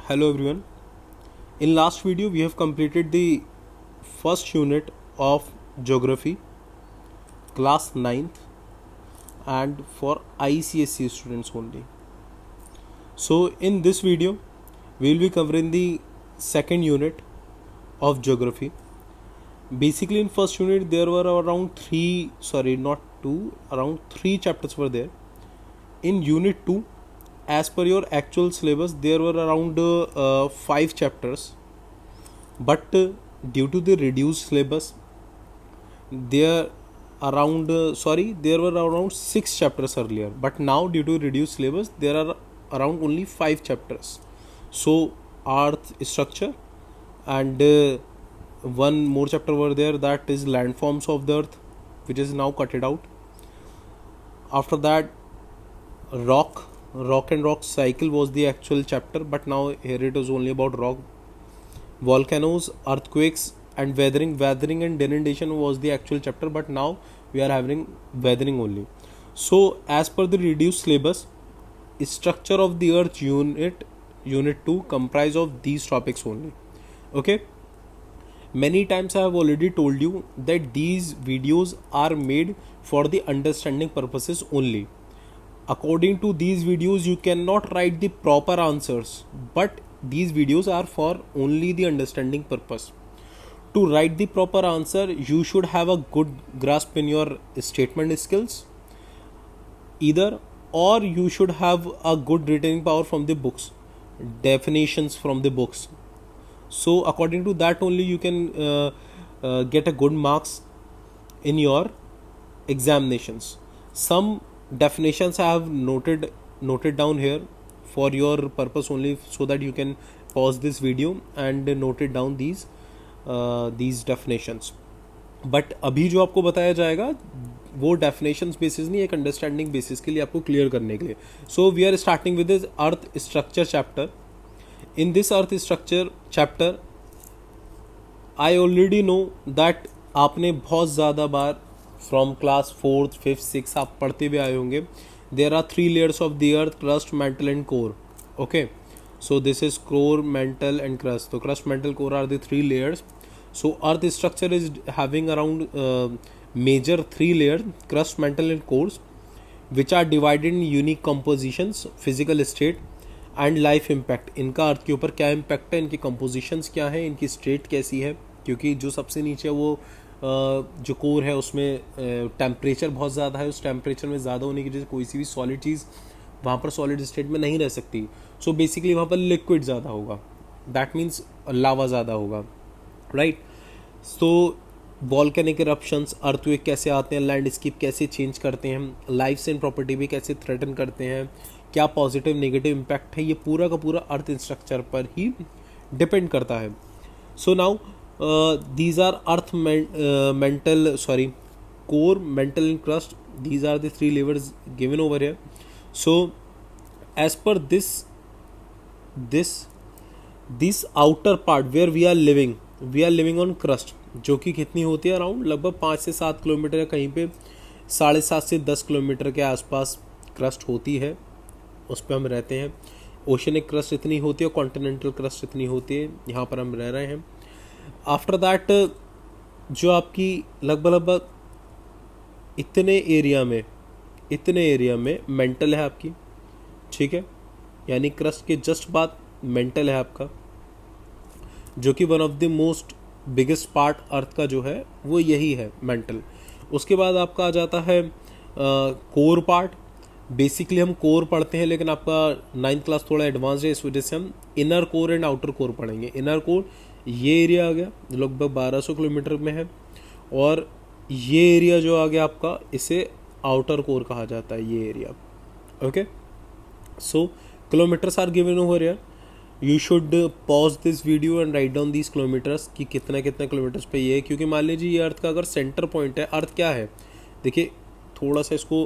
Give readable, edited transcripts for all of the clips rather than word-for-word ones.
Hello everyone. In last video we have completed the first unit of geography class 9th and for ICSE students only. So in this video we will be covering the second unit of geography. Basically in first unit there were around three chapters were there. In unit 2, as per your actual syllabus there were around 5 chapters, but due to the reduced syllabus there were around 6 chapters earlier, but now due to reduced syllabus there are around only 5 chapters. So earth structure and one more chapter were there, that is landforms of the earth, which is now cutted out. After that rock and rock cycle was the actual chapter, but now here it is only about rock. Volcanoes, earthquakes and weathering and inundation was the actual chapter, but now we are having weathering only. So as per the reduced syllabus, structure of the earth unit 2 comprise of these topics only. Okay, many times I have already told you that these videos are made for the understanding purposes only. According to these videos you cannot write the proper answers, but these videos are for only the understanding purpose. To write the proper answer you should have a good grasp in your statement skills or you should have a good returning power from the books, definitions from the books. So according to that only you can get a good marks in your examinations. Some definitions I have noted down here for your purpose only, so that you can pause this video and note it down these definitions. But अभी जो आपको बताया जाएगा वो definitions basis नहीं, एक understanding basis के लिए आपको clear करने के लिए. So we are starting with this earth structure chapter. In this earth structure chapter I already know that आपने बहुत ज़्यादा बार from class 4th, 5th, 6th आप पढ़ते हुए आए होंगे. There are 3 layers of the earth: crust, mantle and core. Okay, so this is core, mantle and crust. तो crust, mantle, core are the 3 layers. So earth structure is having around major 3 layers: crust, mantle and cores, which are divided in unique compositions, physical state and life impact. इनका earth के ऊपर क्या impact है, इनकी compositions क्या है, इनकी state कैसी है. क्योंकि जो सबसे नीचे वो जो कोर है उसमें टेम्परेचर बहुत ज़्यादा है, उस टेम्परेचर में ज़्यादा होने की वजह से कोई सी भी सॉलिड चीज़ वहाँ पर सॉलिड स्टेट में नहीं रह सकती. सो बेसिकली वहाँ पर लिक्विड ज़्यादा होगा, दैट मीन्स लावा ज़्यादा होगा, राइट. सो वॉल्केनिक इरप्शंस, अर्थक्वेक कैसे आते हैं, लैंडस्केप कैसे चेंज करते हैं, लाइफ एंड प्रॉपर्टी भी कैसे थ्रेटन करते हैं, क्या पॉजिटिव नेगेटिव इम्पैक्ट है, ये पूरा का पूरा अर्थ स्ट्रक्चर पर ही डिपेंड करता है. So now these are earth core, mental and crust. These are the 3 layers given over here. So as per this outer part where we are living on crust, जो कि कितनी होती है, अराउंड लगभग 5 से 7 किलोमीटर, कहीं पे 7.5 से 10 किलोमीटर के आसपास क्रस्ट होती है, उस पर हम रहते हैं. ओशनिक क्रस्ट इतनी होती है, कॉन्टिनेंटल क्रस्ट इतनी होती है, यहाँ पर हम रह रहे हैं. आफ्टर दैट जो आपकी लगभग इतने एरिया में मेंटल है आपकी, ठीक है, यानी क्रस्ट के जस्ट बाद मेंटल है आपका, जो कि one of the most biggest part earth का जो है वो यही है, मेंटल. उसके बाद आपका आ जाता है कोर पार्ट. बेसिकली हम कोर पढ़ते हैं, लेकिन आपका 9th क्लास थोड़ा एडवांस है, इस वजह से हम inner core and outer core पढ़ेंगे. इनर कोर ये एरिया आ गया, लगभग 1200 किलोमीटर में है, और ये एरिया जो आ गया आपका, इसे आउटर कोर कहा जाता है, ये area. Okay, so kilometres are given over here. You should pause this video and write down these kilometres कि कितने किलोमीटर्स पे ये है. क्योंकि मान लीजिए ये अर्थ का अगर सेंटर पॉइंट है, अर्थ क्या है, देखिए थोड़ा सा इसको,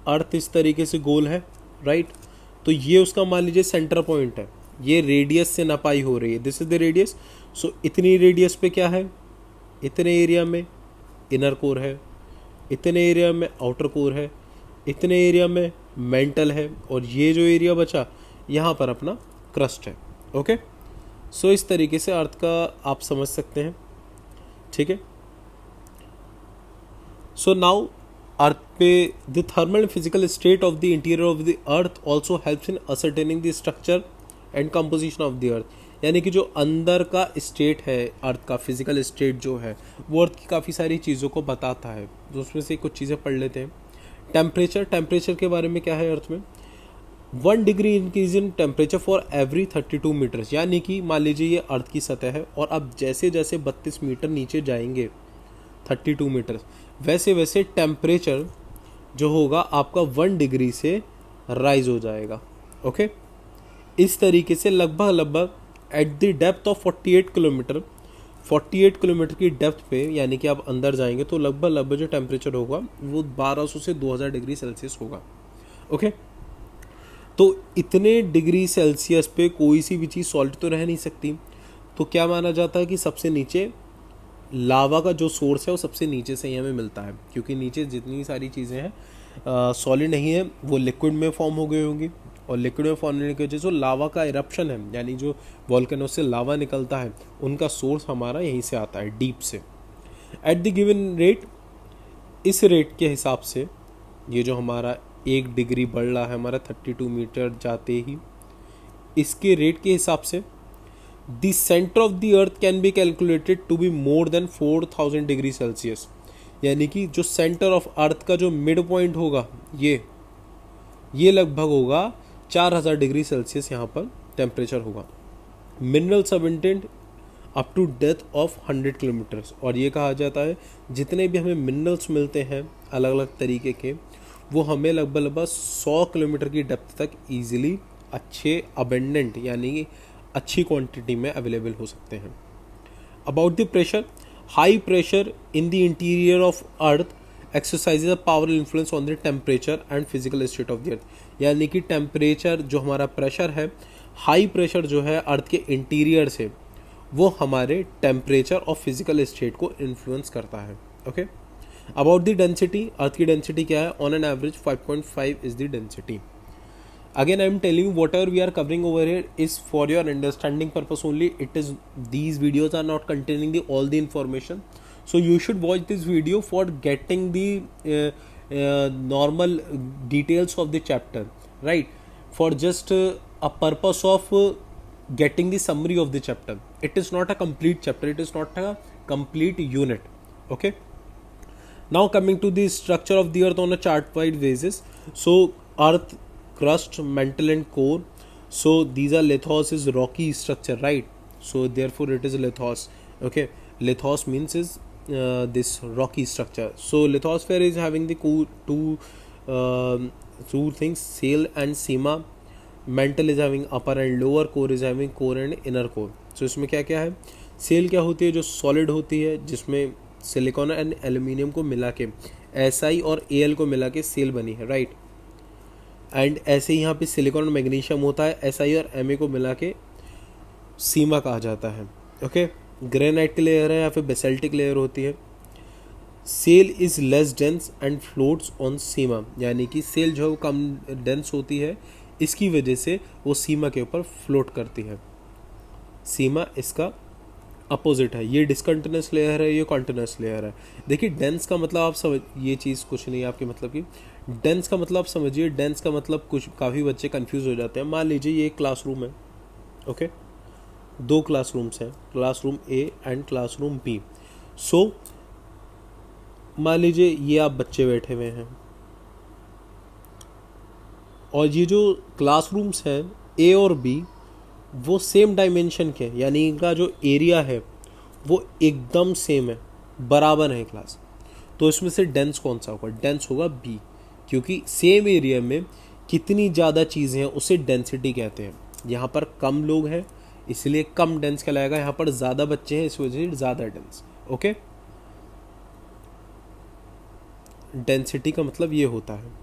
अर्थ इस तरीके से गोल है, राइट. तो ये उसका मान लीजिए सेंटर पॉइंट है, ये रेडियस से नपाई हो रही है, दिस इज द रेडियस. सो इतनी रेडियस पे क्या है, इतने एरिया में इनर कोर है, इतने एरिया में आउटर कोर है, इतने एरिया में मेंटल है, और ये जो एरिया बचा यहाँ पर अपना क्रस्ट है। ओके, सो इस तरीके से अर्थ का आप समझ सकते हैं, ठीक है। सो नाउ अर्थ पे the thermal and physical state of the interior of the earth also helps in ascertaining the structure and composition of the अर्थ। यानी कि जो अंदर का स्टेट है अर्थ का, फिजिकल स्टेट जो है वो अर्थ की काफ़ी सारी चीज़ों को बताता है। तो उसमें से कुछ चीज़ें पढ़ लेते हैं। टेम्परेचर के बारे में क्या है अर्थ में, 1 degree increase in temperature for every 32 metres. यानी कि मान लीजिए ये अर्थ की सतह है और अब जैसे जैसे 32 मीटर नीचे जाएंगे 32 मीटर, वैसे वैसे टेम्परेचर जो होगा आपका 1 डिग्री से राइज हो जाएगा। ओके, इस तरीके से लगभग at the depth of 48 kilometre की डेप्थ पे, यानी कि आप अंदर जाएंगे तो लगभग जो टेम्परेचर होगा वो 1200 से 2000 डिग्री सेल्सियस होगा। ओके, तो इतने डिग्री सेल्सियस पे कोई सी भी चीज़ सॉलिड तो रह नहीं सकती। तो क्या माना जाता है कि सबसे नीचे लावा का जो सोर्स है वो सबसे नीचे से ही हमें मिलता है, क्योंकि नीचे जितनी सारी चीज़ें हैं सॉलिड नहीं है, वो लिक्विड में फॉर्म हो गई होंगी, और लिक्विड में फॉर्म होने की वजह से जो लावा का इरप्शन है, यानी जो वॉल्केनो से लावा निकलता है, उनका सोर्स हमारा यहीं से आता है, डीप से। एट द गिवन रेट, इस रेट के हिसाब से ये जो हमारा 1 डिग्री बढ़ रहा है हमारा 32 मीटर जाते ही, इसके रेट के हिसाब से the centre of the earth can be calculated to be more than 4000 degree Celsius. यानी कि जो सेंटर ऑफ अर्थ का जो मिड पॉइंट होगा ये लगभग होगा 4000 डिग्री सेल्सियस यहाँ पर टेम्परेचर होगा। Minerals abundant up to depth of 100 kilometres. और ये कहा जाता है जितने भी हमें मिनरल्स मिलते हैं अलग अलग तरीके के, वो हमें लगभग 100 किलोमीटर की डेप्थ तक ईजिली अच्छे अबेंडेंट यानी कि अच्छी क्वांटिटी में अवेलेबल हो सकते हैं। About the pressure, high pressure in the interior of earth exercises a powerful influence on the temperature and physical state of the अर्थ। यानी कि टेम्परेचर जो हमारा प्रेशर है, हाई प्रेशर जो है अर्थ के इंटीरियर से, वो हमारे टेम्परेचर और फिजिकल स्टेट को इन्फ्लुएंस करता है। ओके, अबाउट द डेंसिटी, अर्थ की डेंसिटी क्या है, on an average 5.5 is the density. Again, I am telling you whatever we are covering over here is for your understanding purpose only. These videos are not containing all the information. So you should watch this video for getting the normal details of the chapter, right? For just a purpose of getting the summary of the chapter. It is not a complete chapter. It is not a complete unit. Okay. Now coming to the structure of the earth on a chart-wise basis. So earth, crust, mantle and core. So these are lithos is rocky structure, right? So therefore it is lithos. Okay, lithos means is this rocky structure. So lithosphere is having the two things, sail and sema. Mantle is having upper and lower, core is having core and inner core. So इसमें क्या क्या है, cell क्या होती है, जो solid होती है जिसमें सिलिकॉन एंड एल्यूमिनियम को मिला के SI और AL को मिला के सेल बनी है, राइट? एंड ऐसे ही यहाँ पे सिलिकॉन और मैग्नीशियम होता है, SI और Ma को मिला के सीमा कहा जाता है। ओके, ग्रेनाइट की लेयर है या फिर बेसाल्टिक लेयर होती है। Sial is less dense and floats on sima. यानी कि सेल जो है वो कम डेंस होती है, इसकी वजह से वो सीमा के ऊपर फ्लोट करती है। सीमा इसका अपोजिट है, ये डिसकंटिन्यूस लेयर है, ये कॉन्टिन्यूस लेयर है। देखिए डेंस का मतलब आप समझ, ये चीज़ कुछ नहीं है आपके मतलब की डेंस का मतलब आप समझिए। डेंस का मतलब कुछ काफ़ी बच्चे कंफ्यूज हो जाते हैं। मान लीजिए ये एक क्लासरूम है, ओके, 2 क्लासरूम्स हैं, classroom A and classroom B। सो मान लीजिए ये आप बच्चे बैठे हुए हैं और ये जो क्लासरूम्स हैं A और B वो सेम डायमेंशन के, यानी इनका जो एरिया है वो एकदम सेम है, बराबर है क्लास। तो इसमें से डेंस कौन सा होगा, डेंस होगा B, क्योंकि सेम एरिया में कितनी ज़्यादा चीज़ें हैं उसे डेंसिटी कहते हैं। यहाँ पर कम लोग हैं इसलिए कम डेंस कहलाएगा, यहाँ पर ज़्यादा बच्चे हैं इस वजह से ज़्यादा डेंस। ओके, डेंसिटी का मतलब ये होता है।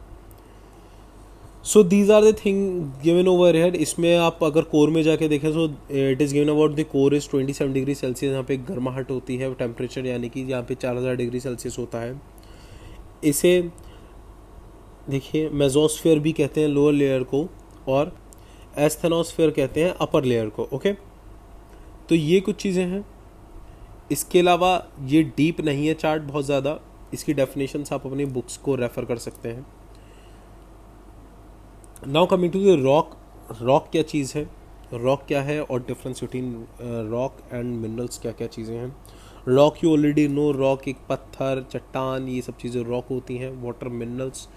So these are the thing given over here. इसमें आप अगर कोर में जाके देखें तो it is given about the core is 27 degree Celsius. यहाँ पे गर्माहट होती है, टेम्परेचर यानी कि यहाँ पे 4000 डिग्री सेल्सियस होता है। इसे देखिए मेसोस्फीयर भी कहते हैं लोअर लेयर को, और एस्थेनोस्फीयर कहते हैं अपर लेयर को। ओके, तो ये कुछ चीज़ें हैं। इसके अलावा ये डीप नहीं है चार्ट बहुत ज़्यादा, इसकी डेफिनेशंस आप अपनी बुक्स को रेफर कर सकते हैं। Now coming to the rock. Rock क्या चीज़ है, रॉक क्या है और difference between rock and minerals क्या क्या चीज़ें हैं। Rock you already know, rock एक पत्थर, चट्टान, ये सब चीज़ें रॉक होती हैं। Water minerals,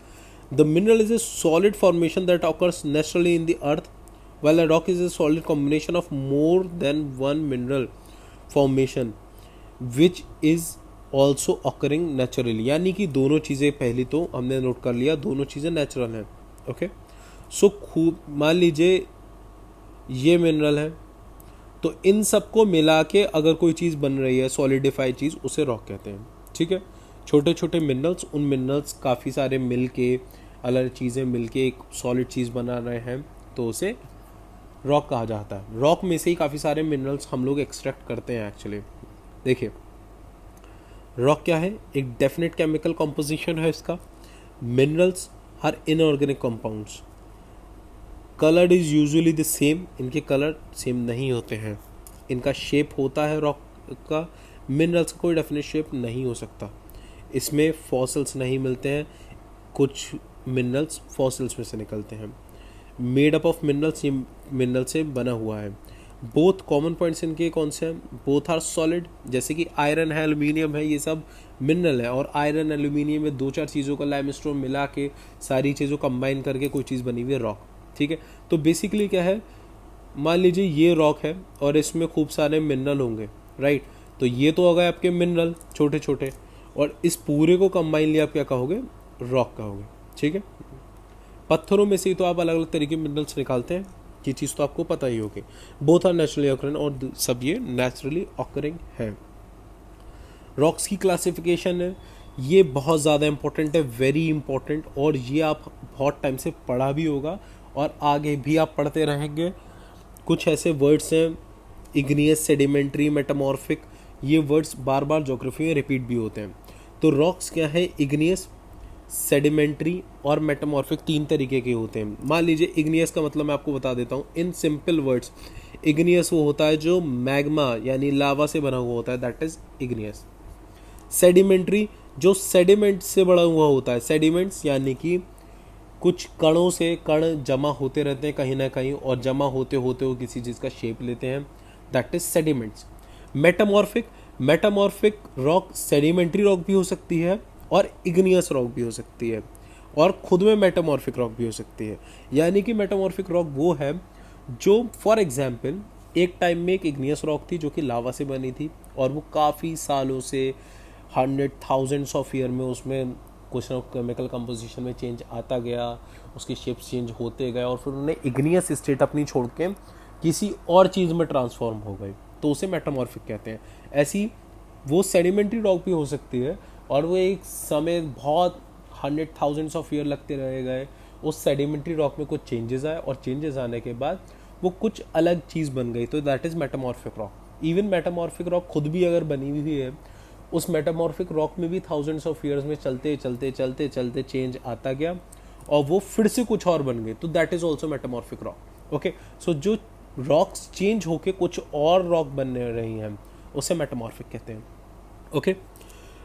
the mineral is a solid formation that occurs naturally in the earth, while a rock is a solid combination of more than one mineral formation which is also occurring naturally। यानी कि दोनों चीज़ें पहली तो हमने note कर लिया, दोनों चीज़ें नेचुरल हैं। ओके, सो खूब मान लीजिए ये मिनरल है, तो इन सबको मिला के अगर कोई चीज़ बन रही है सॉलिडिफाइड चीज़, उसे रॉक कहते हैं। ठीक है, छोटे छोटे मिनरल्स, उन मिनरल्स काफ़ी सारे मिल के, अलग चीज़ें मिल के एक सॉलिड चीज़ बना रहे हैं, तो उसे रॉक कहा जाता है। रॉक में से ही काफ़ी सारे मिनरल्स हम लोग एक्सट्रैक्ट करते हैं एक्चुअली। देखिए रॉक क्या है, एक डेफिनेट केमिकल कॉम्पोजिशन है इसका। Minerals are inorganic compounds, coloured is usually the same, इनके कलर सेम नहीं होते हैं। इनका शेप होता है रॉक का, मिनरल्स का कोई डेफिनेट शेप नहीं हो सकता। इसमें फॉसिल्स नहीं मिलते हैं, कुछ मिनरल्स फॉसिल्स में से निकलते हैं। मेड अप ऑफ मिनरल्स, ये मिनरल से बना हुआ है। बोथ कॉमन पॉइंट्स इनके कौन से हैं, बोथ आर सॉलिड, जैसे कि आयरन है, एल्यूमिनियम है, ये सब मिनरल है। और आयरन एल्यूमिनियम में दो चार चीज़ों का लाइमस्टोन मिला के सारी चीज़ों कंबाइन करके कोई चीज़ बनी हुई है रॉक। ठीक है, तो बेसिकली क्या है, मान लीजिए ये रॉक है और इसमें खूब सारे मिनरल होंगे, राइट। तो ये तो हो गए आपके मिनरल छोटे छोटे, और इस पूरे को कंबाइन लिया आप क्या कहोगे, रॉक कहोगे। ठीक है, पत्थरों में से तो आप अलग अलग तरीके के मिनरल्स निकालते हैं, ये चीज़ तो आपको पता ही होगी। बोथ आर नेचुरली ऑकरिंग, और सब ये नेचुरली ऑकरिंग है। रॉक्स की क्लासिफिकेशन है, ये बहुत ज़्यादा इंपॉर्टेंट है, वेरी इंपॉर्टेंट, और ये आप बहुत टाइम से पढ़ा भी होगा और आगे भी आप पढ़ते रहेंगे। कुछ ऐसे वर्ड्स हैं, इग्नियस, सेडिमेंट्री, मेटामॉर्फिक, ये वर्ड्स बार बार ज्योग्राफी में रिपीट भी होते हैं। तो रॉक्स क्या है, इग्नियस, सेडिमेंट्री और मेटामॉर्फिक, तीन तरीके के होते हैं। मान लीजिए इग्नियस का मतलब मैं आपको बता देता हूँ इन सिंपल वर्ड्स। इग्नियस वो होता है जो मैग्मा यानी लावा से बना हुआ होता है, दैट इज इग्नियस। सेडिमेंट्री जो सेडिमेंट से बना हुआ होता है, सेडिमेंट्स यानी कि कुछ कणों से कण जमा होते रहते हैं कहीं ना कहीं, और जमा होते होते वो किसी चीज़ का शेप लेते हैं, that is sediments. Metamorphic, metamorphic rock sedimentary rock भी हो सकती है और इग्नियस रॉक भी हो सकती है, और खुद में मेटामॉर्फिक रॉक भी हो सकती है। यानी कि मेटामॉर्फिक रॉक वो है जो, फॉर एग्जांपल, एक टाइम में एक इग्नियस रॉक थी जो कि लावा से बनी थी, और वो काफ़ी सालों से, 100,000 ऑफ ईयर में उसमें कुछ ना केमिकल कंपोजिशन में चेंज आता गया, उसके शेप्स चेंज होते गए, और फिर उन्होंने इग्नियस स्टेट अपनी छोड़ के किसी और चीज़ में ट्रांसफॉर्म हो गई, तो उसे मेटामॉर्फिक कहते हैं। ऐसी वो सेडिमेंट्री रॉक भी हो सकती है, और वो एक समय बहुत 100,000 ऑफ ईयर लगते रह गए, उस सेडिमेंट्री रॉक में कुछ चेंजेस आए, और चेंजेस आने के बाद वो कुछ अलग चीज़ बन गई, तो that is metamorphic rock. Even metamorphic rock खुद भी अगर बनी हुई है, उस मेटामॉर्फिक रॉक में भी थाउजेंड्स ऑफ ईयर्स में चलते चलते चलते चलते चेंज आता गया, और वो फिर से कुछ और बन गए, तो that is also metamorphic rock. Okay, so जो रॉक्स चेंज होके कुछ और रॉक बनने रही हैं, उसे मेटामॉर्फिक कहते हैं। Okay,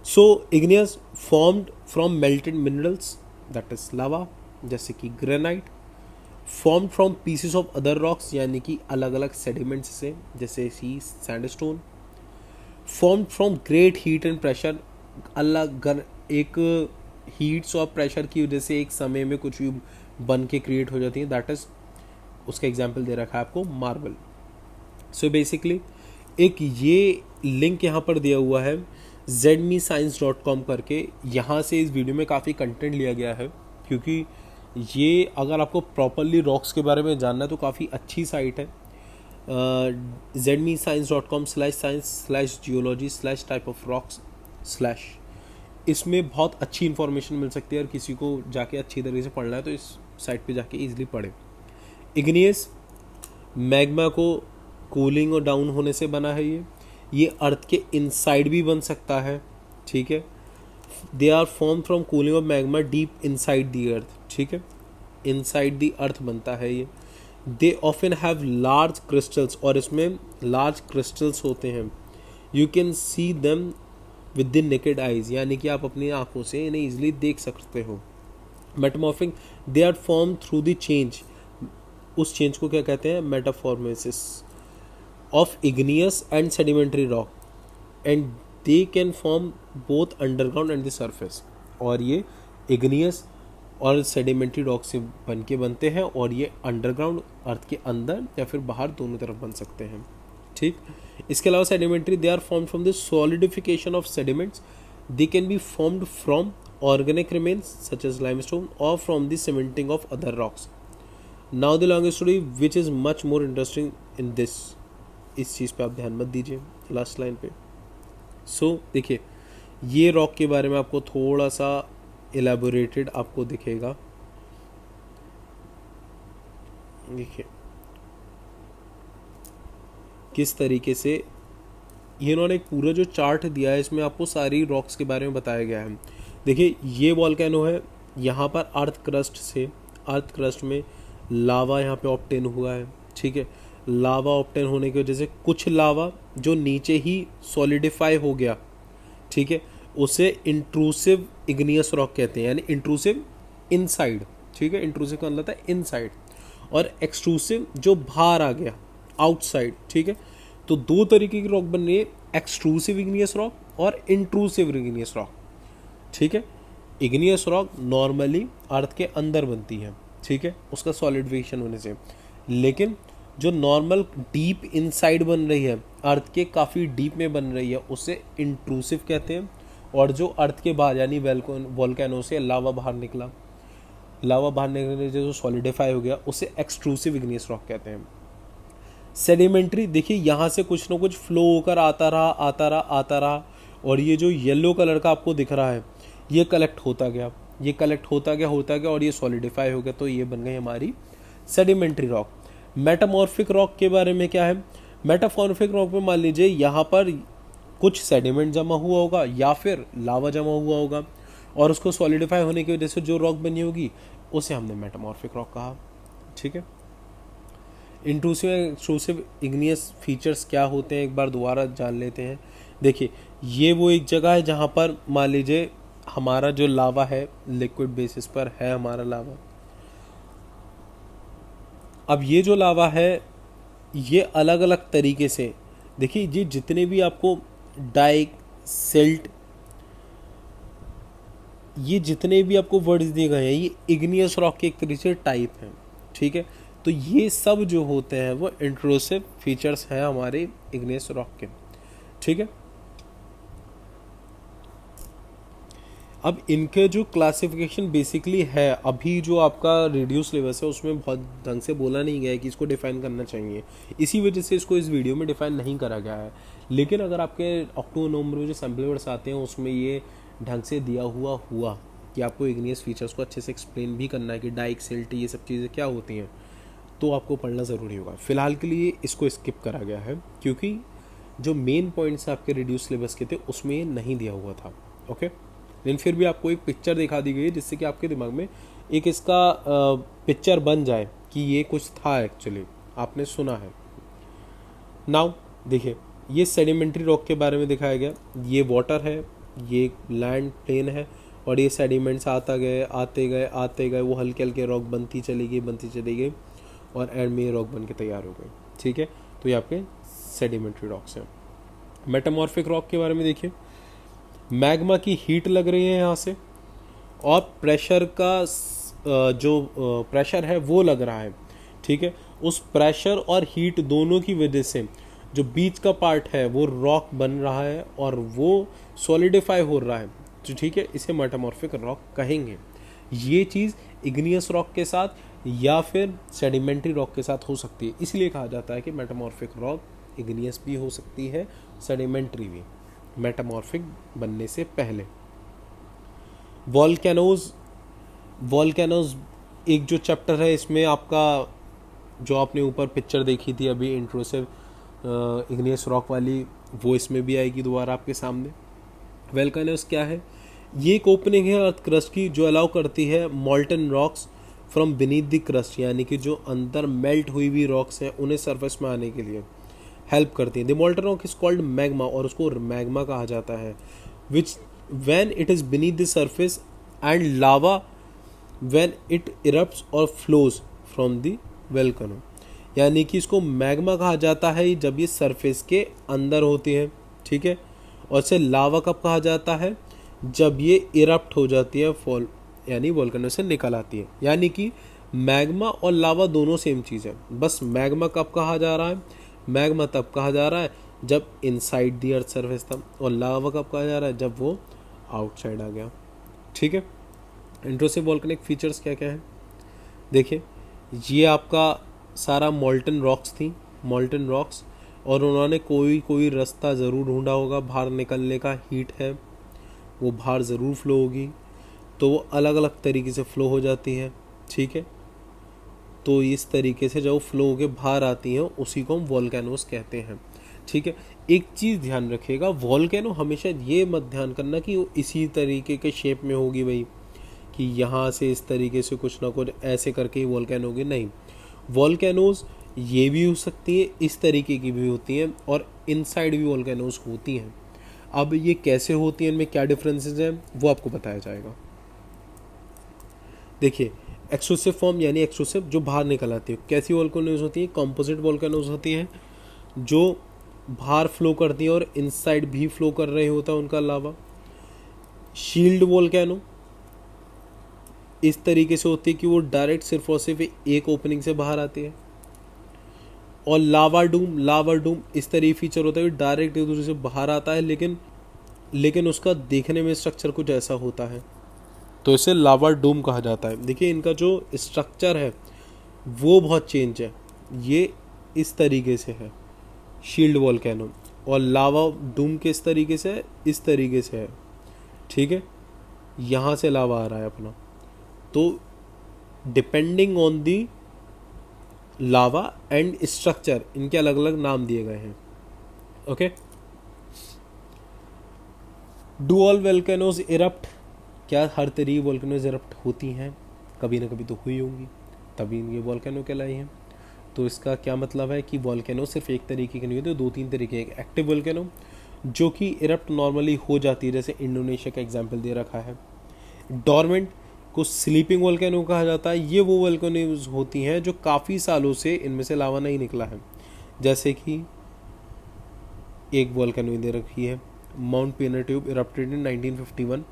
so igneous formed from melted minerals, that is lava, जैसे कि granite. Formed from pieces of other rocks, यानी कि अलग अलग सेडिमेंट्स से, जैसे सी sandstone. Formed from great heat and pressure, अलग एक हीट्स और प्रेशर की वजह से एक समय में कुछ भी बन के क्रिएट हो जाती है, दैट इज, उसका एग्जाम्पल दे रखा है आपको मार्बल। सो बेसिकली एक ये लिंक यहाँ पर दिया हुआ है zmescience.com करके, यहाँ से इस वीडियो में काफ़ी कंटेंट लिया गया है, क्योंकि ये अगर आपको प्रॉपरली रॉक्स के बारे में जानना है तो काफ़ी अच्छी साइट है। zmescience.com/science/geology/type of rocks/ इसमें बहुत अच्छी इन्फॉर्मेशन मिल सकती है, और किसी को जाके अच्छी तरीके से पढ़ना है तो इस साइट पे जाके इजीली पढ़े। इग्नियस मैग्मा को कूलिंग और डाउन होने से बना है, ये अर्थ के इनसाइड भी बन सकता है। ठीक है, they are form from cooling of magma deep inside the earth. ठीक है, इनसाइड दी अर्थ बनता है ये। They often have large crystals, और इसमें लार्ज क्रिस्टल्स होते हैं। You can see them with the naked eyes, यानी कि आप अपनी आंखों से इन्हें इजिली देख सकते हो। Metamorphic, they are form through the change, उस चेंज को क्या कहते हैं? Metamorphosis of igneous and sedimentary rock, and they can form both underground and the surface. और ये इग्नियस और सेडिमेंट्री रॉक से बन के बनते हैं, और ये अंडरग्राउंड अर्थ के अंदर या फिर बाहर दोनों तरफ बन सकते हैं। ठीक, इसके अलावा sedimentary, they are formed from the solidification of sediments, they can be formed from organic remains such as limestone or from the cementing of other rocks. Now the long story which is much more interesting in this, इस चीज़ पे आप ध्यान मत दीजिए last line पे। सो देखिए, ये rock के बारे में आपको थोड़ा सा एलैबोरेटेड आपको दिखेगा। देखिए किस तरीके से ये इन्होंने एक पूरा जो चार्ट दिया है, इसमें आपको सारी रॉक्स के बारे में बताया गया है। देखिए ये वॉल्केनो है, यहाँ पर अर्थ क्रस्ट में लावा यहाँ पे ऑब्टेन हुआ है। ठीक है, लावा ऑब्टेन होने की वजह से कुछ लावा जो नीचे ही सॉलिडिफाई हो गया, ठीक है, उसे इंट्रूसिव इग्नियस रॉक कहते हैं, यानी इंट्रूसिव इनसाइड। ठीक है, इंट्रूसिव का मतलब है इनसाइड, और एक्सट्रूसिव जो बाहर आ गया आउटसाइड। ठीक है, तो दो तरीके की रॉक बन रही है, एक्सट्रूसिव इग्नियस रॉक और इंट्रूसिव इग्नियस रॉक। ठीक है, इग्नियस रॉक नॉर्मली अर्थ के अंदर बनती है, ठीक है, उसका सॉलिडिफिकेशन होने से। लेकिन जो नॉर्मल डीप इनसाइड बन रही है, अर्थ के काफ़ी डीप में बन रही है, उसे इंट्रूसिव कहते हैं। और जो अर्थ के बाहर यानी वोल्केनो से लावा बाहर निकलने से जो सॉलिडिफाई हो गया, उसे एक्सट्रूसिव इग्नियस रॉक कहते हैं। सेडिमेंट्री, देखिए यहाँ से कुछ ना कुछ फ्लो होकर आता रहा, और ये जो येलो कलर का आपको दिख रहा है, ये कलेक्ट होता गया, और ये सॉलिडिफाई हो गया, तो ये बन गई हमारी सेडिमेंट्री रॉक। मेटामॉर्फिक रॉक के बारे में क्या है? मेटामॉर्फिक रॉक में मान लीजिए यहाँ पर कुछ सेडिमेंट जमा हुआ होगा या फिर लावा जमा हुआ होगा, और उसको सॉलिडिफाई होने की वजह से जो रॉक बनी होगी उसे हमने मेटामॉर्फिक रॉक कहा। ठीक है, इंट्रूसिव एक्सट्रूसिव इग्नियस फीचर्स क्या होते हैं एक बार दोबारा जान लेते हैं। देखिए ये वो एक जगह है जहाँ पर मान लीजिए हमारा जो लावा है लिक्विड बेसिस पर है हमारा लावा। अब ये जो लावा है ये अलग अलग तरीके से, देखिए ये जितने भी आपको डाइक, सिल्ट, ये जितने भी आपको वर्ड्स दिए गए हैं, ये इग्नियस रॉक के एक तरीके से टाइप हैं। ठीक है, तो ये सब जो होते हैं वो इंट्रूसिव फीचर्स हैं हमारे इग्नियस रॉक के। ठीक है, अब इनके जो क्लासिफिकेशन बेसिकली है, अभी जो आपका रेडियो सिलेबस है उसमें बहुत ढंग से बोला नहीं गया है कि इसको डिफाइन करना चाहिए, इसी वजह से इसको इस वीडियो में डिफाइन नहीं करा गया है। लेकिन अगर आपके अक्टूबर नवंबर में जो सैम्पल वर्ड्स आते हैं उसमें ये ढंग से दिया हुआ कि आपको इग्नियस फीचर्स को अच्छे से एक्सप्लेन भी करना है कि डाइक, सिल्ट, ये सब चीज़ें क्या होती हैं, तो आपको पढ़ना ज़रूरी होगा। फिलहाल के लिए इसको स्किप करा गया है क्योंकि जो मेन पॉइंट्स आपके रेड्यूस सिलेबस के थे उसमें ये नहीं दिया हुआ था। ओके, लेकिन फिर भी आपको एक पिक्चर दिखा दी गई है जिससे कि आपके दिमाग में एक इसका पिक्चर बन जाए कि ये कुछ था एक्चुअली आपने सुना है। नाउ देखिए ये सेडिमेंट्री रॉक के बारे में दिखाया गया, ये वाटर है, ये लैंड प्लेन है, और ये सेडिमेंट्स आते गए वो हल्के हल्के रॉक बनती चली गई और एंड में ये रॉक बन के तैयार हो गए। ठीक है, तो ये आपके सेडिमेंट्री रॉक्स हैं। मेटामॉर्फिक रॉक के बारे में देखिए, मैग्मा की हीट लग रही है यहाँ से, और प्रेशर का जो प्रेशर है वो लग रहा है। ठीक है, उस प्रेशर और हीट दोनों की वजह से जो बीच का पार्ट है वो रॉक बन रहा है और वो सॉलिडिफाई हो रहा है। तो ठीक है, इसे मेटामॉर्फिक रॉक कहेंगे। ये चीज़ इग्नियस रॉक के साथ या फिर सेडिमेंट्री रॉक के साथ हो सकती है, इसलिए कहा जाता है कि मेटामॉर्फिक रॉक इग्नियस भी हो सकती है, सेडिमेंट्री भी, मेटामॉर्फिक बनने से पहले। वॉल्केनोज एक जो चैप्टर है इसमें आपका जो आपने ऊपर पिक्चर देखी थी अभी इंट्रूसिव इग्नियस रॉक वाली, वो इसमें भी आएगी दोबारा आपके सामने। वॉल्केनोज क्या है? ये एक ओपनिंग है अर्थ क्रस्ट की जो अलाउ करती है मॉल्टन rocks from beneath the crust, यानी कि जो अंदर मेल्ट हुई हुई रॉक्स हैं उन्हें सरफेस में आने के लिए हेल्प करती है। The molten rock is called magma, और उसको मैग्मा कहा जाता है, which when it is beneath the surface, and lava when it erupts और फ्लोज फ्रॉम द वोल्केनो। यानी कि इसको मैग्मा कहा जाता है जब ये सरफेस के अंदर होती है, ठीक है। और इसे लावा कब कहा जाता है, जब ये इरप्ट हो जाती है, फॉल यानी वोल्केनो से निकल आती है। यानी कि मैग्मा और लावा दोनों सेम चीज़ है, बस मैग्मा कब कहा जा रहा है, मैग्मा तब कहा जा रहा है जब इनसाइड दी अर्थ सरफेस था, और लावा कब कहा जा रहा है, जब वो आउटसाइड आ गया, ठीक है। इंट्रूसिव वोल्केनिक फीचर्स क्या क्या है, देखिए ये आपका सारा मॉल्टन रॉक्स थी, मॉल्टन रॉक्स, और उन्होंने कोई रास्ता ज़रूर ढूंढा होगा बाहर निकलने का। हीट है वो बाहर ज़रूर फ्लो होगी, तो वो अलग अलग तरीके से फ्लो हो जाती है, ठीक है। तो इस तरीके से जब फ्लो होकर बाहर आती हैं उसी को हम वोल्केनोस कहते हैं, ठीक है। एक चीज़ ध्यान रखिएगा, वोल्केनो हमेशा ये मत ध्यान करना कि वो इसी तरीके के शेप में होगी भाई, कि यहाँ से इस तरीके से कुछ ना कुछ ऐसे करके ही वोल्केनो होगी, नहीं। वोल्केनोज ये भी हो सकती है, इस तरीके की भी होती हैं, और इनसाइड भी वोल्केनोज होती हैं। अब ये कैसे होती हैं, इनमें क्या डिफरेंसेस हैं, वो आपको बताया जाएगा। देखिए एक्सक्लूसिव फॉर्म यानी एक्सक्लूसिव जो बाहर निकल आती है, कैसी वोल्केनोज होती है, कंपोजिट वोल्केनोज होती हैं जो बाहर फ्लो करती हैं और इनसाइड भी फ्लो कर रहे होता है उनका लावा। शील्ड वोल्केनो इस तरीके से होती है कि वो डायरेक्ट सिर्फ और सिर्फ एक ओपनिंग से बाहर आती है। और लावा डूम इस तरीके फीचर होता है कि डायरेक्ट एक दूसरे से बाहर आता है, लेकिन उसका देखने में स्ट्रक्चर कुछ ऐसा होता है, तो इसे लावा डूम कहा जाता है। देखिए इनका जो स्ट्रक्चर है वो बहुत चेंज है, ये इस तरीके से है शील्ड वोल्केनो, और लावा डूम किस तरीके से है, इस तरीके से है, ठीक है। यहाँ से लावा आ रहा है अपना, तो depending on the lava and structure इनके अलग अलग नाम दिए गए हैं, okay. Do all volcanoes erupt, क्या हर तरीके वोल्केनोज इरप्ट होती हैं, कभी ना कभी तो हुई होंगी तभी ये वोल्केनो कहलाई हैं। तो इसका क्या मतलब है कि वोल्केनो सिर्फ एक तरीके की नहीं होती, दो तीन तरीके। एक एक्टिव वोल्केनो जो कि इरप्ट नॉर्मली हो जाती है, जैसे इंडोनेशिया का एग्जाम्पल दे रखा है। डॉर्मेंट को स्लीपिंग वोल्केनो कहा जाता है, ये वो वोल्केनोज होती हैं जो काफ़ी सालों से इनमें से लावा नहीं निकला है। जैसे कि एक वोल्केनो दे रखी है, Mount Pinatubo erupted in 1951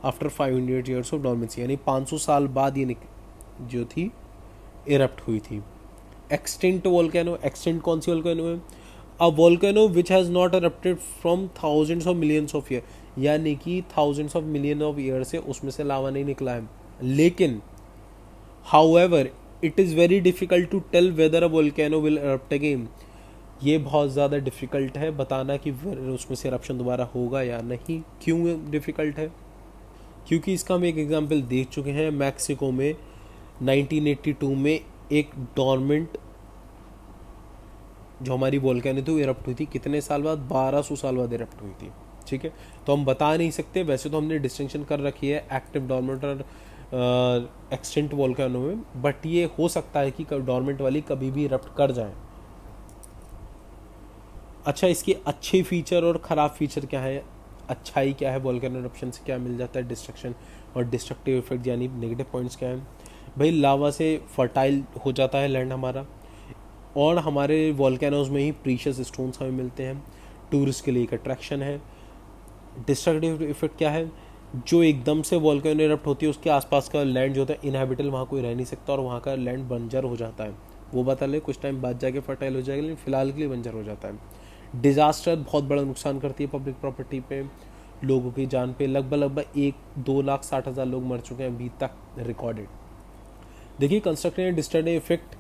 after 500 years of dormancy, यानी 500 साल बाद ये जो थी इरप्ट हुई थी। एक्सटिंक्ट वोल्केनो, एक्सटिंक्ट कौन सी वोल्केनो है, a volcano which has not erupted from thousands of millions of year, यानी कि thousands of million of year से उसमें से लावा नहीं निकला है। लेकिन however it is very difficult to tell whether a volcano will erupt again, ये बहुत ज़्यादा डिफ़िकल्ट है बताना कि उसमें से इरप्शन दोबारा होगा या नहीं। क्यों डिफ़िकल्ट है, क्योंकि इसका हम एक एग्जांपल देख चुके हैं। मैक्सिको में 1982 में एक डॉर्मेंट जो हमारी वोल्केनो थी इरप्ट हुई थी, कितने साल बाद, 1200 साल बाद इरप्ट हुई थी, ठीक है। तो हम बता नहीं सकते, वैसे तो हमने डिस्टिंक्शन कर रखी है एक्टिव डॉर्मेंट और एक्सटिंक्ट वोल्केनो में, बट ये हो सकता है कि डॉर्मेंट वाली कभी भी इरप्ट कर जाए। अच्छा, इसके अच्छे फीचर और ख़राब फीचर क्या है, अच्छाई क्या है, वोल्केनो इरप्शन से क्या मिल जाता है, डिस्ट्रक्शन और डिस्ट्रक्टिव इफेक्ट यानी नेगेटिव पॉइंट्स क्या हैं। भाई लावा से फर्टाइल हो जाता है लैंड हमारा, और हमारे वोल्केनोज में ही प्रीशियस स्टोन्स हमें मिलते हैं, टूरिस्ट के लिए एक अट्रैक्शन है। डिस्ट्रक्टिव इफेक्ट क्या है, जो एकदम से वोल्केनो इरप्ट होती है उसके आसपास का लैंड जो होता है इनहेबिटेबल, वहाँ कोई रह नहीं सकता और वहाँ का लैंड बंजर हो जाता है। वो बता ले कुछ टाइम बाद जाके फर्टाइल हो जाएगा, लेकिन फिलहाल के लिए बंजर हो जाता है। डिज़ास्टर बहुत बड़ा नुकसान करती है पब्लिक प्रॉपर्टी पे, लोगों की जान पे। लगभग 1,2,60,000 लोग मर चुके हैं अभी तक रिकॉर्डेड। देखिए कंस्ट्रक्टिव डिस्ट्रक्टिव इफेक्ट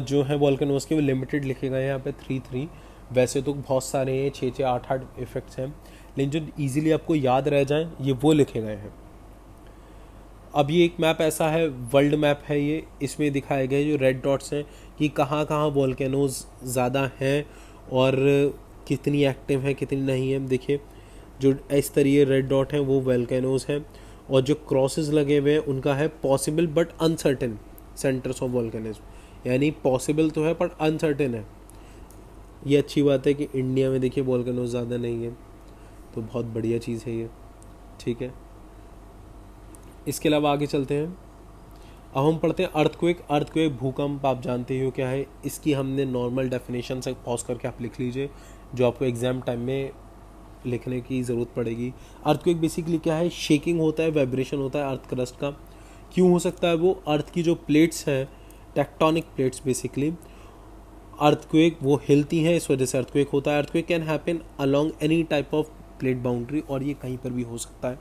जो है वोल्केनोज के वो लिमिटेड लिखे गए हैं यहाँ पे 3 वैसे तो बहुत सारे हैं, 6 8 इफेक्ट्स हैं, लेकिन जो इजीली आपको याद रह जाएं ये वो लिखे गए हैं। अब ये एक मैप ऐसा है, वर्ल्ड मैप है ये, इसमें दिखाए गए जो रेड डॉट्स हैं कि कहाँ कहाँ वोल्केनोज ज़्यादा हैं और कितनी एक्टिव है कितनी नहीं है। देखिए जो इस तरीके रेड डॉट हैं वो वोल्केनोज हैं, और जो क्रॉसेस लगे हुए हैं उनका है possible but uncertain, centres of volcanism, यानी पॉसिबल तो है पर अनसर्टेन है। ये अच्छी बात है कि इंडिया में देखिए वॉल्केनोज ज़्यादा नहीं है, तो बहुत बढ़िया चीज़ है ये, ठीक है। इसके अलावा आगे चलते हैं। अब हम पढ़ते हैं अर्थक्वेक। अर्थक्वेक भूकंप आप जानते हो क्या है, इसकी हमने नॉर्मल डेफिनेशन से पॉज करके आप लिख लीजिए, जो आपको एग्जाम टाइम में लिखने की ज़रूरत पड़ेगी। अर्थक्वेक बेसिकली क्या है, शेकिंग होता है, वाइब्रेशन होता है अर्थ क्रस्ट का। क्यों हो सकता है वो, अर्थ की जो प्लेट्स हैं, टेक्टोनिक प्लेट्स बेसिकली, अर्थक्वेक वो हिलती हैं, इस वजह से अर्थक्वेक होता है। Earthquake can happen along any type of plate boundary, और ये कहीं पर भी हो सकता है।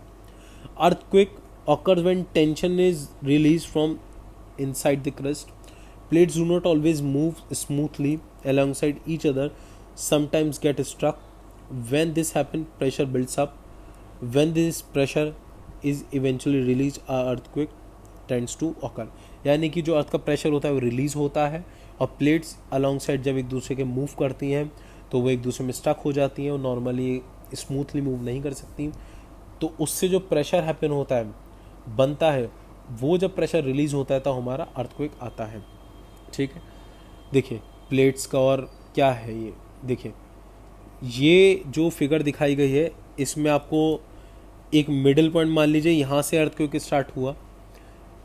Earthquake occurs when tension is released from inside the crust. Plates do not always move smoothly alongside each other, sometimes get stuck. When this happens, pressure builds up. When this pressure is eventually released, a earthquake tends to occur. यानी कि जो अर्थ का pressure होता है वो release होता है, और प्लेट्स अलॉन्ग साइड जब एक दूसरे के मूव करती हैं तो वो एक दूसरे में स्टक हो जाती हैं और नॉर्मली स्मूथली मूव नहीं कर सकती। तो उससे जो प्रेशर हैपन होता है, बनता है, वो जब प्रेशर रिलीज होता है तो हमारा अर्थक्वेक आता है, ठीक है। देखिए प्लेट्स का और क्या है ये, देखिए ये जो फिगर दिखाई गई है इसमें आपको एक मिडिल पॉइंट मान लीजिए, यहाँ से अर्थक्वेक स्टार्ट हुआ,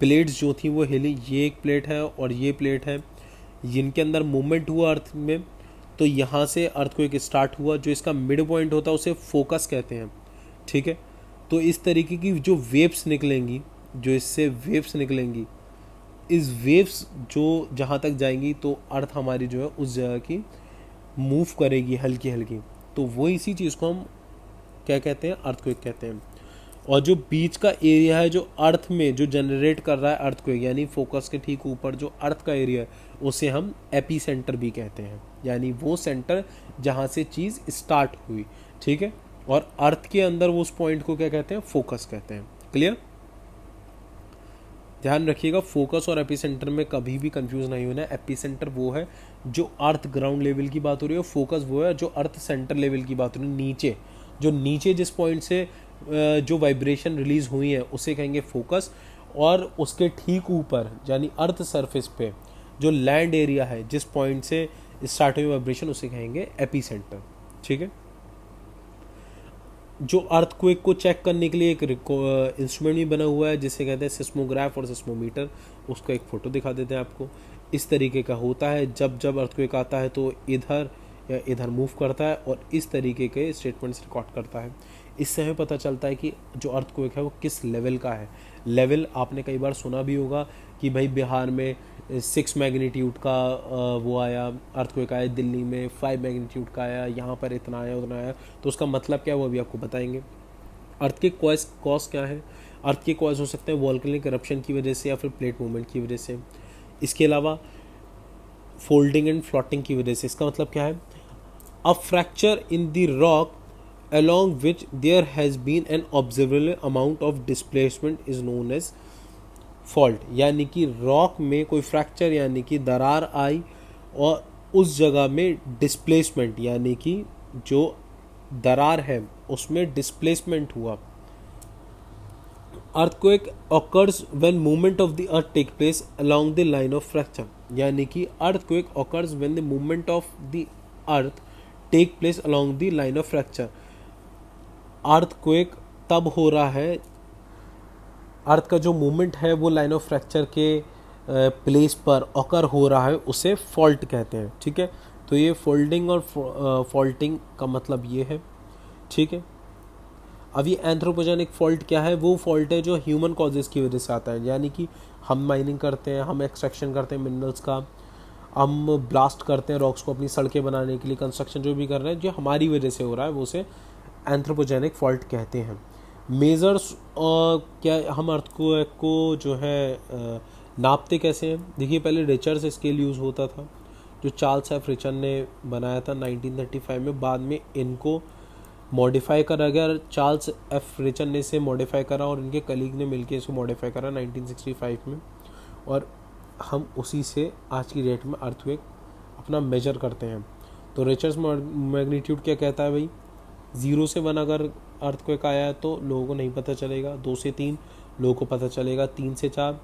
प्लेट्स जो थी वो हिली, ये एक प्लेट है और ये प्लेट है, जिनके अंदर मूवमेंट हुआ अर्थ में, तो यहाँ से अर्थक्वेक स्टार्ट हुआ। जो इसका मिड पॉइंट होता है उसे फोकस कहते हैं, ठीक है। तो इस तरीके की जो वेव्स निकलेंगी, जो इससे वेव्स निकलेंगी, इस वेव्स जो जहाँ तक जाएंगी तो अर्थ हमारी जो है उस जगह की मूव करेगी हल्की हल्की, तो वो इसी चीज़ को हम क्या कहते हैं, अर्थक्वेक कहते हैं। और जो बीच का एरिया है जो अर्थ में जो जनरेट कर रहा है अर्थक्वेक, यानी फोकस के ठीक ऊपर जो अर्थ का एरिया है उसे हम एपी सेंटर भी कहते हैं, यानी वो सेंटर जहाँ से चीज़ स्टार्ट हुई, ठीक है। और अर्थ के अंदर वो उस पॉइंट को क्या कहते हैं, फोकस कहते हैं। क्लियर, ध्यान रखिएगा, फोकस और एपिसेंटर में कभी भी कंफ्यूज नहीं होना है। एपिसेंटर वो है जो अर्थ ग्राउंड लेवल की बात हो रही है, फोकस वो है जो अर्थ सेंटर लेवल की बात हो रही है, नीचे जो नीचे जिस पॉइंट से जो वाइब्रेशन रिलीज हुई है उसे कहेंगे फोकस, और उसके ठीक ऊपर यानी अर्थ सरफेस पे जो लैंड एरिया है जिस पॉइंट से स्टार्ट हुई वाइब्रेशन उसे कहेंगे एपिसेंटर, ठीक है। जो अर्थक्वेक को चेक करने के लिए एक इंस्ट्रूमेंट भी बना हुआ है जिसे कहते हैं सिस्मोग्राफ और सिस्मोमीटर, उसका एक फ़ोटो दिखा देते हैं आपको। इस तरीके का होता है, जब जब अर्थक्वेक आता है तो इधर या इधर मूव करता है और इस तरीके के स्टेटमेंट्स रिकॉर्ड करता है। इससे हमें पता चलता है कि जो अर्थक्वेक है वो किस लेवल का है। लेवल आपने कई बार सुना भी होगा कि भाई बिहार में 6 मैग्नीट्यूड का वो आया, अर्थक्वेक आया, दिल्ली में 5 मैग्नीट्यूड का आया, यहाँ पर इतना आया उतना आया, तो उसका मतलब क्या है वो अभी आपको बताएंगे। अर्थ के कॉज क्या है, अर्थ के कॉज हो सकते हैं वॉल्केनिक करप्शन की वजह से या फिर प्लेट मूवमेंट की वजह से, इसके अलावा फोल्डिंग एंड फ्लोटिंग की वजह से। इसका मतलब क्या है, a fracture in the rock along which there has been an observable amount of displacement is known as fault। यानी कि रॉक में कोई फ्रैक्चर यानी कि दरार आई और उस जगह में डिस्प्लेसमेंट यानी कि जो दरार है उसमें डिस्प्लेसमेंट हुआ। Earthquake occurs when movement of the earth take place along the line of fracture। यानी कि earthquake occurs when the movement of the earth take place along the line of fracture। Earthquake तब हो रहा है, अर्थ का जो movement है वो लाइन ऑफ फ्रैक्चर के प्लेस पर ऑकर हो रहा है, उसे फॉल्ट कहते हैं, ठीक है। तो ये फोल्डिंग और फॉल्टिंग का मतलब ये है, ठीक है। अब ये एंथ्रोपोजेनिक फॉल्ट क्या है, वो फॉल्ट है जो ह्यूमन कॉजेज़ की वजह से आता है, यानी कि हम माइनिंग करते हैं, हम एक्सट्रैक्शन करते हैं मिनरल्स का, हम ब्लास्ट करते हैं रॉक्स को अपनी सड़कें बनाने के लिए, कंस्ट्रक्शन जो भी कर रहे हैं जो हमारी वजह से हो रहा है वो उसे एंथ्रोपोजेनिक फॉल्ट कहते हैं। मेजर्स क्या हम अर्थक्वेक को जो है नापते कैसे हैं, देखिए पहले रिचर्स स्केल यूज़ होता था जो चार्ल्स एफ रिचर ने बनाया था 1935 में, बाद में इनको मॉडिफाई करा गया, चार्ल्स एफ रिचर ने इसे मॉडिफाई करा और इनके कलीग ने मिलकर इसको मॉडिफाई करा 1965 में, और हम उसी से आज की डेट में अर्थक्वेक अपना मेजर करते हैं। तो रिचर्स मैग्नीट्यूड क्या कहता है भाई, 0 से 1 अगर अर्थक्वेक आया है तो लोगों को नहीं पता चलेगा, 2 से 3 लोगों को पता चलेगा, 3 से 4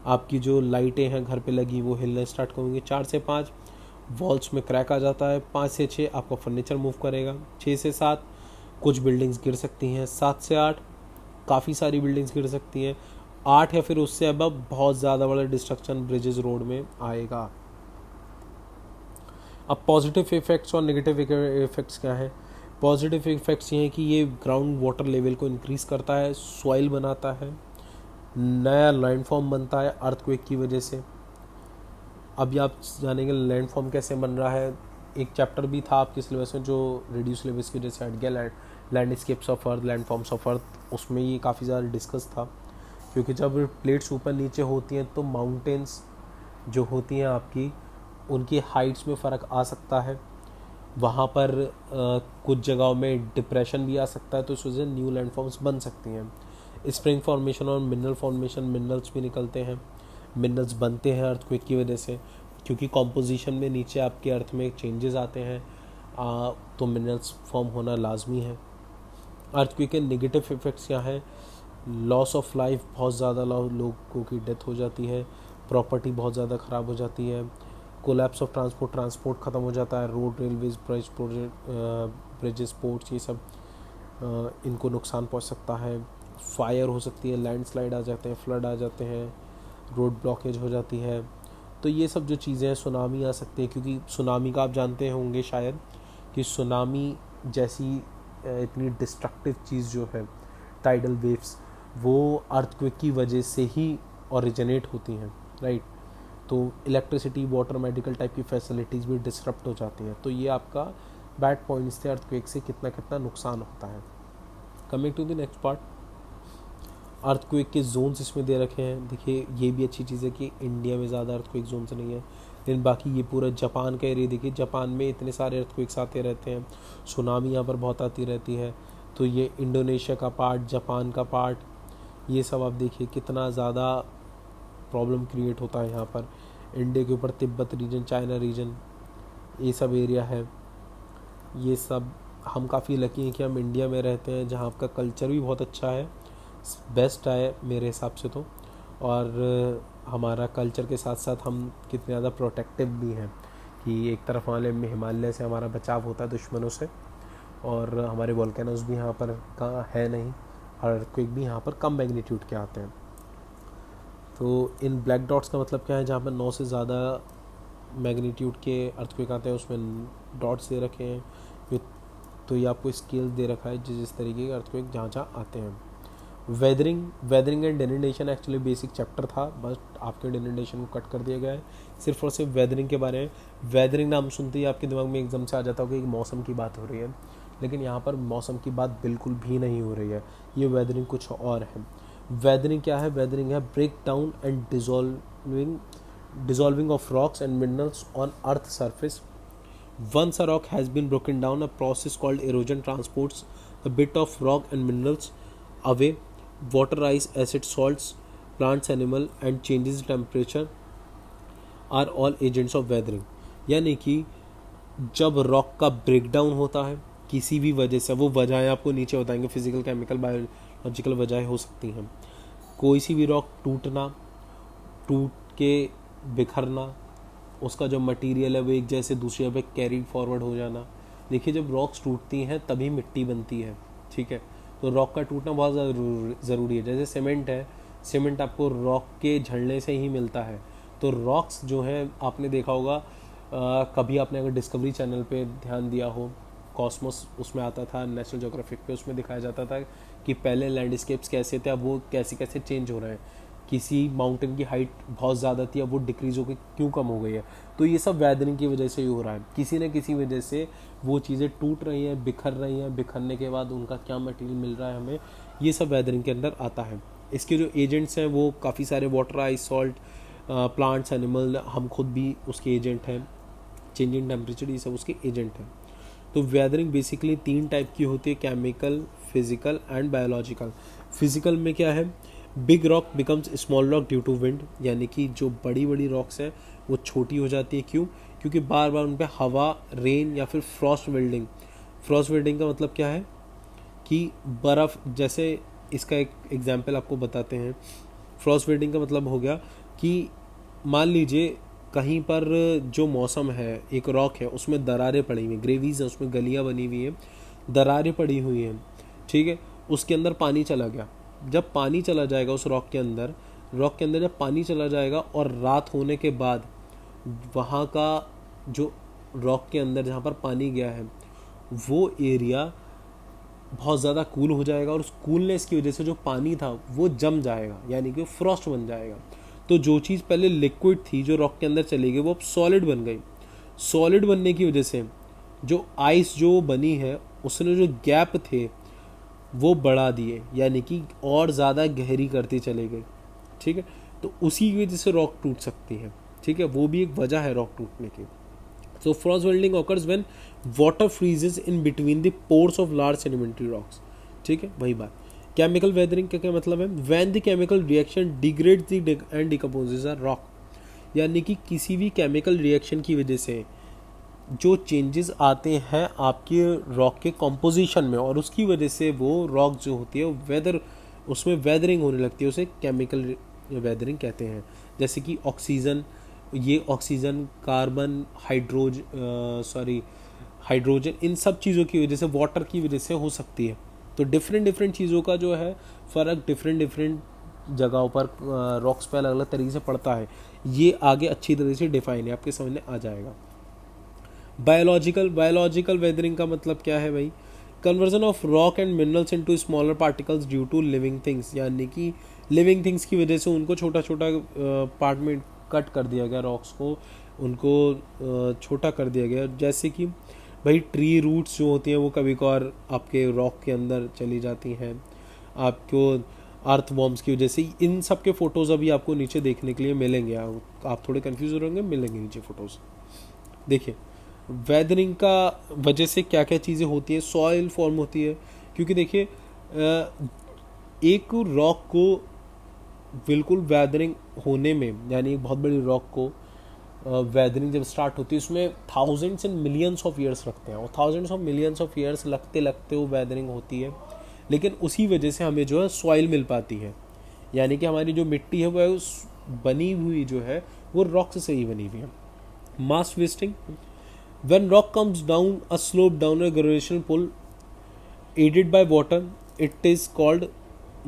आपकी जो लाइटें हैं घर पे लगी वो हिलना स्टार्ट करेंगी। 4 से 5 वॉल्स में क्रैक आ जाता है। 5 से 6 आपका फर्नीचर मूव करेगा। 6 से 7 कुछ बिल्डिंग्स गिर सकती हैं। 7 से 8 काफ़ी सारी बिल्डिंग्स गिर सकती हैं। 8 या फिर उससे अब बहुत ज़्यादा बड़ा डिस्ट्रक्शन ब्रिजेस रोड में आएगा। अब पॉजिटिव इफेक्ट्स और नेगेटिव इफेक्ट्स क्या है? पॉजिटिव इफेक्ट्स ये हैं कि ये ग्राउंड वाटर लेवल को इंक्रीज़ करता है, सॉइल बनाता है, नया लैंडफॉर्म बनता है अर्थक्वेक की वजह से। अभी आप जानेंगे लैंडफॉर्म कैसे बन रहा है। एक चैप्टर भी था आपके सिलेबस में जो रिड्यूस सिलेबस की वजह से हट गया, landscapes of earth, landforms of earth. उसमें ये काफ़ी ज़्यादा डिस्कस था, क्योंकि जब प्लेट्स ऊपर नीचे होती हैं तो माउंटेन्स जो होती हैं आपकी, उनकी हाइट्स में फ़र्क आ सकता है। वहाँ पर कुछ जगहों में डिप्रेशन भी आ सकता है, तो इस वजह से न्यू लैंडफॉर्म्स बन सकती हैं। स्प्रिंग फॉर्मेशन और मिनरल फॉर्मेशन, मिनरल्स भी निकलते हैं, मिनरल्स बनते हैं अर्थक्वेक की वजह से, क्योंकि कॉम्पोजिशन में नीचे आपके अर्थ में चेंजेस आते हैं, तो मिनरल्स फॉर्म होना लाजमी है। अर्थक्वेक के नेगेटिव इफेक्ट्स क्या हैं? लॉस ऑफ लाइफ, बहुत ज़्यादा लोगों की डेथ हो जाती है, प्रॉपर्टी बहुत ज़्यादा ख़राब हो जाती है, कोलैप्स ऑफ ट्रांसपोर्ट ख़त्म हो जाता है, रोड, रेलवेज, ब्रिजेस, पोर्ट्स, ये सब इनको नुकसान पहुंच सकता है। फायर हो सकती है, लैंडस्लाइड आ जाते हैं, फ्लड आ जाते हैं, रोड ब्लॉकेज हो जाती है। तो ये सब जो चीज़ें हैं, सुनामी आ सकती है, क्योंकि सुनामी का आप जानते होंगे शायद कि सुनामी जैसी इतनी डिस्ट्रक्टिव चीज़ जो है, टाइडल वेव्स, वो अर्थक्वेक की वजह से ही ओरिजिनेट होती हैं, राइट। तो इलेक्ट्रिसिटी, वाटर, मेडिकल टाइप की फैसिलिटीज़ भी डिसरप्ट हो जाती हैं। तो ये आपका बैड पॉइंट्स थे अर्थक्वेक से कितना कितना नुकसान होता है। Coming to the next part, earthquake के जोन्स इसमें दे रखे हैं। देखिए ये भी अच्छी चीज़ है कि इंडिया में ज़्यादा अर्थक्वेक जोन्स नहीं है, लेकिन बाकी ये पूरा जापान का एरिया देखिए, जापान में इतने सारे अर्थक्वेक्स आते रहते हैं, सुनामी यहाँ पर बहुत आती रहती है। तो ये इंडोनेशिया का पार्ट, जापान का पार्ट, ये सब आप देखिए कितना ज़्यादा प्रॉब्लम क्रिएट होता है यहाँ पर। इंडिया के ऊपर तिब्बत रीजन, चाइना रीजन, ये सब एरिया है। ये सब हम काफ़ी लकी हैं कि हम इंडिया में रहते हैं, जहाँ आपका कल्चर भी बहुत अच्छा है, बेस्ट है मेरे हिसाब से तो। और हमारा कल्चर के साथ साथ हम कितने ज़्यादा प्रोटेक्टिव भी हैं कि एक तरफ वाले में हिमालय से हमारा बचाव होता है दुश्मनों से, और हमारे वोल्केनोज भी यहाँ पर का है नहीं, और अर्थक्वेक भी यहाँ पर कम मैग्नीट्यूड के आते हैं। तो इन ब्लैक डॉट्स का मतलब क्या है? जहाँ पर 9 से ज़्यादा मैग्नीट्यूड के अर्थक्वेक आते हैं उसमें डॉट्स दे रखे हैं। तो ये आपको स्केल दे रखा है जिस तरीके के अर्थक्वेक जहाँ जहाँ आते हैं। Weathering and denudation actually basic chapter था, बस आपके डेनिडेशन को कट कर दिया गया है। सिर्फ और सिर्फ वेदरिंग के बारे में। वेदरिंग नाम सुनते ही आपके दिमाग में एकदम से आ जाता होगा कि मौसम की बात हो रही है, लेकिन यहाँ पर मौसम की बात बिल्कुल भी नहीं हो रही है। ये वेदरिंग कुछ और है। वेदरिंग क्या है? वेदरिंग है break down and dissolving of rocks and minerals on earth's surface. Once a rock has been broken down, a process called erosion transports a bit of rock and minerals away. Water, ice, acid, salts, plants, animal and changes in temperature are all agents of weathering. यानी कि जब rock का breakdown होता है किसी भी वजह से, वो वजहें आपको नीचे बताएंगे, फिजिकल, केमिकल, बायोलॉजिकल वजहें हो सकती हैं। कोई सी भी रॉक टूट के बिखरना, उसका जो मटेरियल है वो एक जैसे दूसरी जगह कैरी फॉरवर्ड हो जाना। देखिए जब रॉक्स टूटती हैं तभी मिट्टी बनती है, ठीक है। तो रॉक का टूटना बहुत ज़्यादा ज़रूरी है। जैसे सीमेंट है, सीमेंट आपको रॉक के झड़ने से ही मिलता है। तो रॉक्स जो हैं, आपने देखा होगा कभी आपने अगर डिस्कवरी चैनल पे ध्यान दिया हो, कॉस्मोस उसमें आता था, नेशनल ज्योग्राफिक पे, उसमें दिखाया जाता था कि पहले लैंडस्केप्स कैसे थे, अब वो कैसे कैसे चेंज हो रहे हैं। किसी माउंटेन की हाइट बहुत ज़्यादा थी, अब वो डिक्रीज़ होकर क्यों कम हो गई है। तो ये सब वेदरिंग की वजह से ही हो रहा है। किसी न किसी वजह से वो चीज़ें टूट रही हैं, बिखर रही हैं, बिखरने के बाद उनका क्या मटेरियल मिल रहा है हमें, ये सब वेदरिंग के अंदर आता है। इसके जो एजेंट्स हैं वो काफ़ी सारे, water, ice, salt, plants, animal, हम खुद भी उसके एजेंट हैं, चेंजिंग टेम्परेचर, ये सब उसके एजेंट हैं। तो वेदरिंग बेसिकली 3 टाइप की होती है, chemical, physical and biological. Physical में क्या है? Big rock becomes small rock due to wind, यानी कि जो बड़ी बड़ी रॉक्स हैं वो छोटी हो जाती है। क्यों? क्योंकि बार बार उन पर हवा, रेन या फिर फ्रॉस्ट बिल्डिंग। फ्रॉस्ट बिल्डिंग का मतलब क्या है कि बर्फ़, जैसे इसका एक एग्जांपल आपको बताते हैं। फ्रॉस्ट बिल्डिंग का मतलब हो गया कि मान लीजिए कहीं पर जो मौसम है, एक रॉक है उसमें दरारें पड़ी हुई हैं, ग्रेवीज हैं उसमें, गलियां बनी हुई हैं, दरारें पड़ी हुई हैं, ठीक है, उसके अंदर पानी चला गया। जब पानी चला जाएगा उस रॉक के अंदर जब पानी चला जाएगा और रात होने के बाद वहाँ का जो रॉक के अंदर जहाँ पर पानी गया है वो एरिया बहुत ज़्यादा कूल हो जाएगा, और उस कूलनेस की वजह से जो पानी था वो जम जाएगा, यानी कि फ्रॉस्ट बन जाएगा। तो जो चीज़ पहले लिक्विड थी जो रॉक के अंदर चली गई वो अब सॉलिड बन गई। सॉलिड बनने की वजह से जो आइस जो बनी है उसने जो गैप थे वो बढ़ा दिए, यानी कि और ज़्यादा गहरी करती चली गई, ठीक है। तो उसी की वजह से रॉक टूट सकती है, ठीक है, वो भी एक वजह है रॉक टूटने की। So frost welding occurs when water freezes in between the pores of large sedimentary rocks, ठीक है, वही बात। केमिकल वेदरिंग का क्या मतलब है? When the chemical reaction degrades the and decomposes a rock, यानी कि किसी भी केमिकल रिएक्शन की वजह से जो चेंजेस आते हैं आपके रॉक के कॉम्पोजिशन में, और उसकी वजह से वो रॉक जो होती है उसमें वेदरिंग होने लगती है, उसे केमिकल वेदरिंग कहते हैं। जैसे कि ऑक्सीजन, कार्बन, हाइड्रोजन, इन सब चीज़ों की वजह से, वाटर की वजह से हो सकती है। तो डिफरेंट चीज़ों का जो है फ़र्क डिफरेंट जगहों पर रॉक्स पे अलग अलग तरीके से पड़ता है। ये आगे अच्छी तरह से डिफाइन है, आपके समझ में आ जाएगा। बायोलॉजिकल वेदरिंग का मतलब क्या है भाई? Conversion of rock and minerals into smaller particles due to living things, यानी कि लिविंग थिंग्स की वजह से उनको छोटा पार्ट में कट कर दिया गया, रॉक्स को उनको छोटा कर दिया गया। जैसे कि भाई ट्री रूट्स जो होती हैं वो कभी कभार आपके रॉक के अंदर चली जाती हैं, आपको अर्थ वॉर्म्स की वजह से। इन सब के फ़ोटोज़ अभी आपको नीचे देखने के लिए मिलेंगे, आप थोड़े कन्फ्यूज हो रहेंगे, मिलेंगे नीचे फ़ोटोज़। देखिए वेदरिंग का वजह से क्या क्या चीज़ें होती हैं, सॉइल फॉर्म होती है, क्योंकि देखिए एक रॉक को बिल्कुल वेदरिंग होने में, यानी एक बहुत बड़ी रॉक को वेदरिंग जब स्टार्ट होती है उसमें thousands and millions of years लगते हैं, और thousands of millions of years लगते लगते वो वेदरिंग होती है। लेकिन उसी वजह से हमें जो है सॉइल मिल पाती है, यानी कि हमारी जो मिट्टी है वो बनी हुई जो है वो रॉक्स से ही बनी हुई है। Mass wasting, when rock comes down a slope down a gravitational pull aided by water, it is called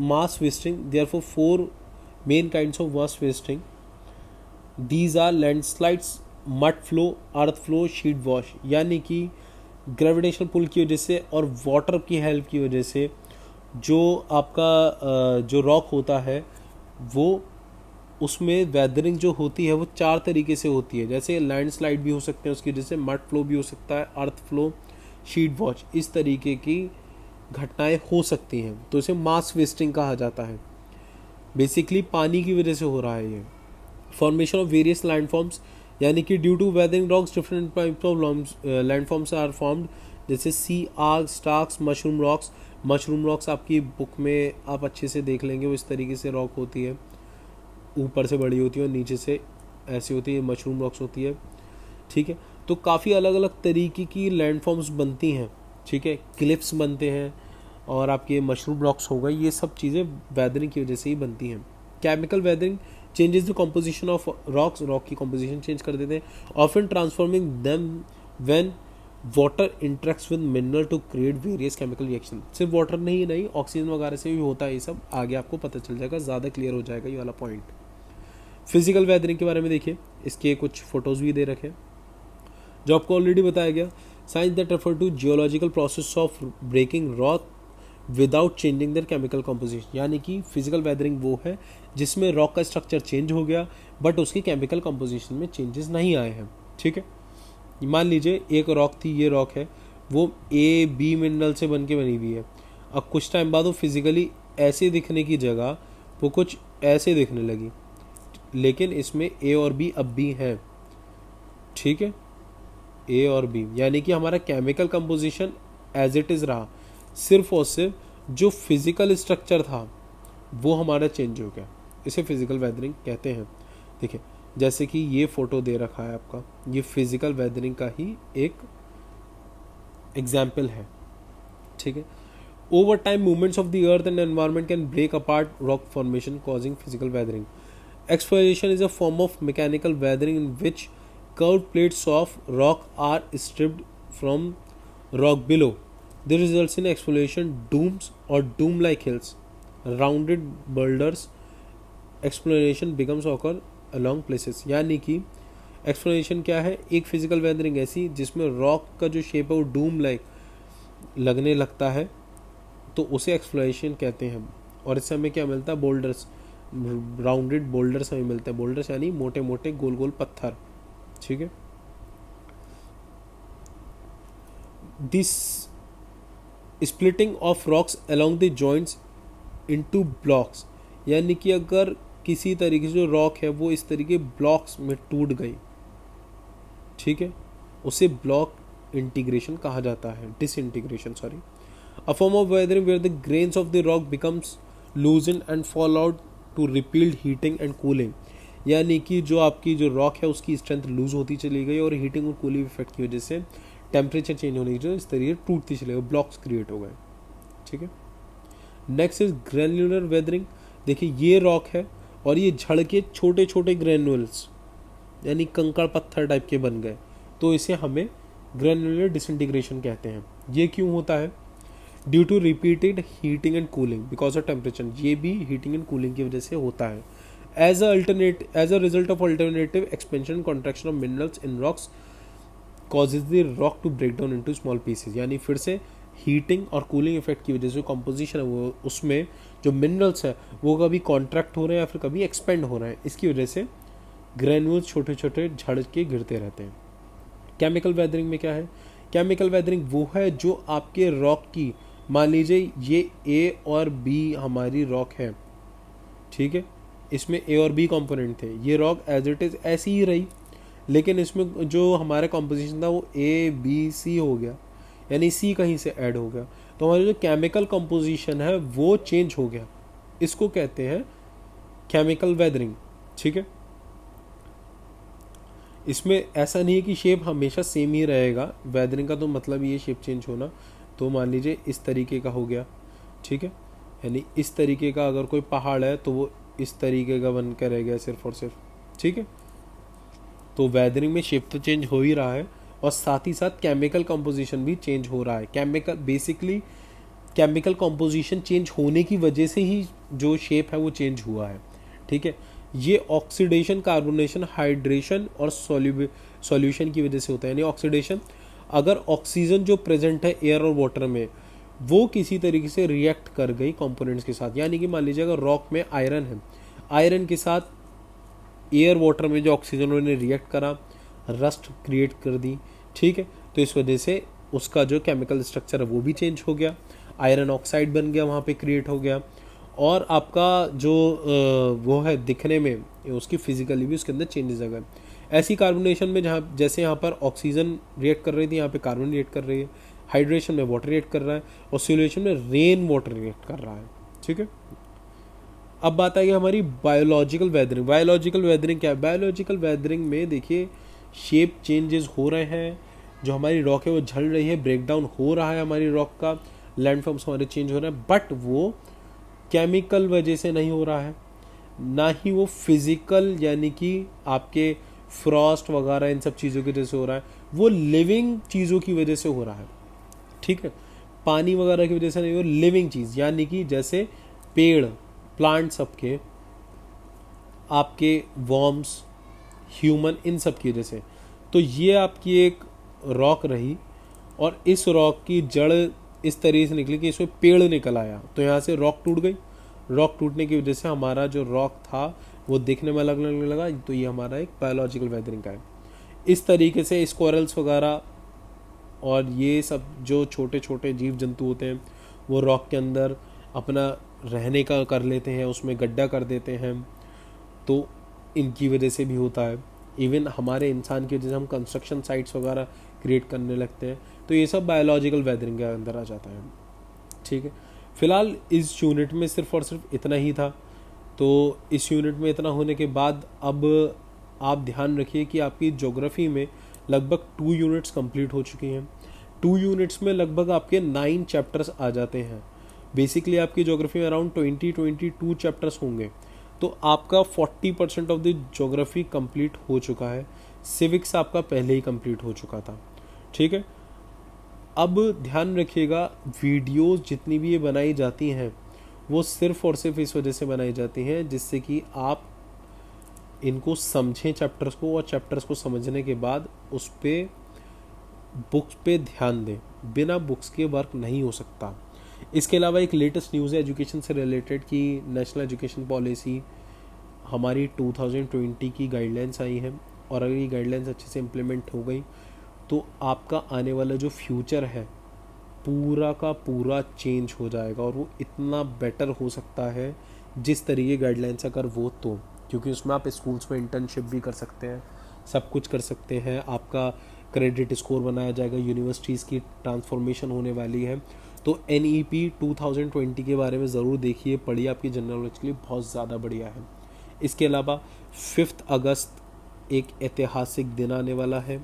mass wasting. Therefore, 4 main kinds of mass wasting. These are landslides, mud flow, earth flow, sheet wash. यानी कि gravitational pull की वजह से और water की help की वजह से जो आपका जो रॉक होता है वो उसमें वेदरिंग जो होती है वो 4 तरीके से होती है। जैसे लैंडस्लाइड भी हो सकते हैं उसकी वजह से, मड फ्लो भी हो सकता है, अर्थ फ्लो, शीट वॉश, इस तरीके की घटनाएं हो सकती हैं। तो इसे मास वेस्टिंग कहा जाता है। बेसिकली पानी की वजह से हो रहा है ये। फॉर्मेशन ऑफ वेरियस लैंडफॉर्म्स, यानी कि due to weathering rocks different types of landforms are formed, जैसे sea arch, stacks, mushroom rocks. Mushroom rocks आपकी बुक में आप अच्छे से देख लेंगे, वो इस तरीके से रॉक होती है, ऊपर से बड़ी होती है और नीचे से ऐसी होती है, मशरूम रॉक्स होती है, ठीक है। तो काफ़ी अलग अलग तरीके की लैंडफॉर्म्स बनती हैं, ठीक है, क्लिफ्स बनते हैं और आपके मशरूम रॉक्स हो गए, ये सब चीज़ें वेदरिंग की वजह से ही बनती हैं। Chemical weathering changes the composition of rocks, rock की कॉम्पोजिशन चेंज कर देते हैं, often transforming them when water interacts with mineral to create various chemical reaction. सिर्फ वाटर नहीं, ऑक्सीजन वगैरह से भी होता है ये सब, आगे आपको पता चल जाएगा, ज़्यादा क्लियर हो जाएगा ये वाला पॉइंट। फिजिकल वेदरिंग के बारे में देखिए, इसके कुछ फोटोज़ भी दे रखे हैं जो आपको ऑलरेडी बताया गया। Science that refer to geological process of breaking rock without changing their chemical composition, यानी कि फिजिकल वेदरिंग वो है जिसमें रॉक का स्ट्रक्चर चेंज हो गया बट उसकी केमिकल कॉम्पोजिशन में चेंजेस नहीं आए हैं, ठीक है। मान लीजिए एक रॉक थी, ये रॉक है, वो ए बी मिनरल से बन के बनी हुई है। अब कुछ टाइम बाद वो फिजिकली ऐसे दिखने की जगह वो कुछ ऐसे दिखने लगी, लेकिन इसमें ए और बी अब भी है, ठीक है, ए और बी, यानी कि हमारा chemical composition as it is रहा, सिर्फ और सिर्फ जो फिजिकल स्ट्रक्चर था वो हमारा चेंज हो गया। इसे फिजिकल वेदरिंग कहते हैं। देखिए जैसे कि ये फोटो दे रखा है आपका, ये फिजिकल वेदरिंग का ही एक एग्जाम्पल है, ठीक है। Over time movements of the earth and environment can break apart rock formation causing physical weathering. Exfoliation is a form of mechanical weathering in which curved plates of rock are stripped from rock below. This results in exfoliation domes or dome-like hills, rounded boulders. Exploration becomes occur along places. यानी कि exploration क्या है, एक physical weathering ऐसी जिसमें rock का जो shape है वो डूम लाइक लगने लगता है, तो उसे एक्सप्लोरेशन कहते हैं। और इससे हमें क्या मिलता है, बोल्डर्स, राउंडेड बोल्डर्स हमें मिलते हैं। बोल्डर्स यानी मोटे मोटे गोल गोल पत्थर, ठीक है। This splitting of rocks along the joints into blocks, यानी कि अगर किसी तरीके से जो रॉक है वो इस तरीके ब्लॉक्स में टूट गई, ठीक है, उसे ब्लॉक इंटीग्रेशन कहा जाता है, disintegration sorry. A form of weathering where the grains of the rock becomes loosen and fall out to repeated heating and cooling, यानी कि जो आपकी जो रॉक है उसकी स्ट्रेंथ लूज होती चली गई और हीटिंग और कूलिंग इफेक्ट की वजह से टेम्परेचर चेंज होने की जो इस तरीके टूटती चली गई, ब्लॉक्स क्रिएट हो गए, ठीक है। Next is granular weathering. देखिए ये रॉक है और ये झड़ के छोटे छोटे ग्रेन्यूल्स यानी कंकड़ पत्थर टाइप के बन गए, तो इसे हमें ग्रेन्युलर डिसइंटीग्रेशन कहते हैं। ये क्यों होता है, due to repeated heating and cooling because of temperature, ये भी हीटिंग एंड कूलिंग की वजह से होता है। As a result of alternative expansion and contraction of minerals in rocks causes the rock to break down into small pieces, यानी फिर से हीटिंग और कूलिंग इफेक्ट की वजह से कंपोजिशन है वो उसमें जो मिनरल्स है वो कभी कॉन्ट्रैक्ट हो रहे हैं या फिर कभी एक्सपेंड हो रहे हैं, इसकी वजह से ग्रेन्यूल्स छोटे छोटे झड़ के गिरते रहते हैं। केमिकल वेदरिंग में क्या है, केमिकल वेदरिंग वो है जो आपके रॉक की, मान लीजिए ये ए और बी हमारी रॉक है, ठीक है, इसमें ए और बी कंपोनेंट थे, ये रॉक एज इट इज ऐसी ही रही, लेकिन इसमें जो हमारा कॉम्पोजिशन था वो ए बी सी हो गया, यानी सी कहीं से ऐड हो गया, तो हमारी जो केमिकल कंपोजिशन है वो चेंज हो गया, इसको कहते हैं केमिकल वेदरिंग, ठीक है। इसमें ऐसा नहीं है कि शेप हमेशा सेम ही रहेगा, वेदरिंग का तो मतलब ये शेप चेंज होना, तो मान लीजिए इस तरीके का हो गया, ठीक है, यानी इस तरीके का अगर कोई पहाड़ है तो वो इस तरीके का बन कर रह गया सिर्फ और सिर्फ, ठीक है। तो वेदरिंग में शेप तो चेंज हो ही रहा है और साथ ही साथ केमिकल कंपोजिशन भी चेंज हो रहा है। Chemical basically chemical composition change होने की वजह से ही जो शेप है वो चेंज हुआ है, ठीक है। ये ऑक्सीडेशन, कार्बोनेशन, हाइड्रेशन और सॉल्यूशन की वजह से होता है, यानी ऑक्सीडेशन, अगर ऑक्सीजन जो प्रेजेंट है एयर और वाटर में वो किसी तरीके से रिएक्ट कर गई कंपोनेंट्स के साथ, यानी कि मान लीजिए अगर रॉक में आयरन है, आयरन के साथ एयर वाटर में जो ऑक्सीजन उन्होंने रिएक्ट करा, रस्ट क्रिएट कर दी, ठीक है, तो इस वजह से उसका जो केमिकल स्ट्रक्चर है वो भी चेंज हो गया, आयरन ऑक्साइड बन गया, वहाँ पे क्रिएट हो गया, और आपका जो वो है दिखने में उसकी फिजिकली भी उसके अंदर चेंजेस आ गए। ऐसी कार्बोनेशन में जहाँ जैसे यहाँ पर ऑक्सीजन रिएक्ट कर रही थी, यहाँ पे कार्बन रिएक्ट कर रही है, हाइड्रेशन में वाटर रिएक्ट कर रहा है और सॉल्यूशन में रेन वाटर रिएक्ट कर रहा है, ठीक है। अब बात आई हमारी बायोलॉजिकल वेदरिंग। बायोलॉजिकल वेदरिंग क्या है, बायोलॉजिकल वेदरिंग में देखिए शेप चेंजेस हो रहे हैं, जो हमारी रॉक है वो झड़ रही है, ब्रेक डाउन हो रहा है हमारी रॉक का, लैंडफॉर्म्स हमारे चेंज हो रहे हैं, बट वो केमिकल वजह से नहीं हो रहा है, ना ही वो फिजिकल यानी कि आपके फ्रॉस्ट वगैरह इन सब चीज़ों की वजह से हो रहा है, वो लिविंग चीज़ों की वजह से हो रहा है, ठीक है। पानी वगैरह की वजह से नहीं, वो लिविंग चीज़ यानी कि जैसे पेड़, प्लांट, सबके आपके वॉर्म्स, ह्यूमन, इन सब की वजह से। तो ये आपकी एक रॉक रही और इस रॉक की जड़ इस तरीके से निकली कि इसमें पेड़ निकल आया, तो यहाँ से रॉक टूट गई, रॉक टूटने की वजह से हमारा जो रॉक था वो दिखने में अलग लगने लगा, तो ये हमारा एक बायोलॉजिकल वेदरिंग का है। इस तरीके से स्क्वायरल्स वगैरह और ये सब जो छोटे छोटे जीव जंतु होते हैं वो रॉक के अंदर अपना रहने का कर लेते हैं, उसमें गड्ढा कर देते हैं, तो इनकी वजह से भी होता है। इवन हमारे इंसान की वजह से हम कंस्ट्रक्शन साइट्स वगैरह क्रिएट करने लगते हैं, तो ये सब बायोलॉजिकल वेदरिंग के अंदर आ जाता है, ठीक है। फिलहाल इस यूनिट में सिर्फ और सिर्फ इतना ही था। तो इस यूनिट में इतना होने के बाद अब आप ध्यान रखिए कि आपकी ज्योग्राफी में लगभग 2 यूनिट्स कंप्लीट हो चुकी हैं। 2 यूनिट्स में लगभग आपके 9 चैप्टर्स आ जाते हैं। बेसिकली आपकी ज्योग्राफी में अराउंड 22 चैप्टर्स होंगे। तो आपका 40% ऑफ द ज्योग्राफी कंप्लीट हो चुका है। सिविक्स आपका पहले ही कंप्लीट हो चुका था, ठीक है। अब ध्यान रखिएगा, वीडियोस जितनी भी ये बनाई जाती हैं वो सिर्फ और सिर्फ इस वजह से बनाई जाती हैं जिससे कि आप इनको समझें चैप्टर्स को, और चैप्टर्स को समझने के बाद उस पर बुक्स पे ध्यान दें। बिना बुक्स के वर्क नहीं हो सकता। इसके अलावा एक लेटेस्ट न्यूज़ है एजुकेशन से रिलेटेड कि नेशनल एजुकेशन पॉलिसी हमारी 2020 की गाइडलाइंस आई हैं, और अगर ये गाइडलाइंस अच्छे से इम्प्लीमेंट हो गई तो आपका आने वाला जो फ्यूचर है पूरा का पूरा चेंज हो जाएगा, और वो इतना बेटर हो सकता है जिस तरीके गाइडलाइंस अगर वो, तो क्योंकि उसमें आप स्कूल्स में इंटर्नशिप भी कर सकते हैं, सब कुछ कर सकते हैं, आपका क्रेडिट स्कोर बनाया जाएगा, यूनिवर्सिटीज़ की ट्रांसफॉर्मेशन होने वाली है। तो NEP 2020 के बारे में ज़रूर देखिए, पढ़िए, आपकी जनरल नॉलेज के लिए बहुत ज़्यादा बढ़िया है। इसके अलावा 5 अगस्त एक ऐतिहासिक दिन आने वाला है।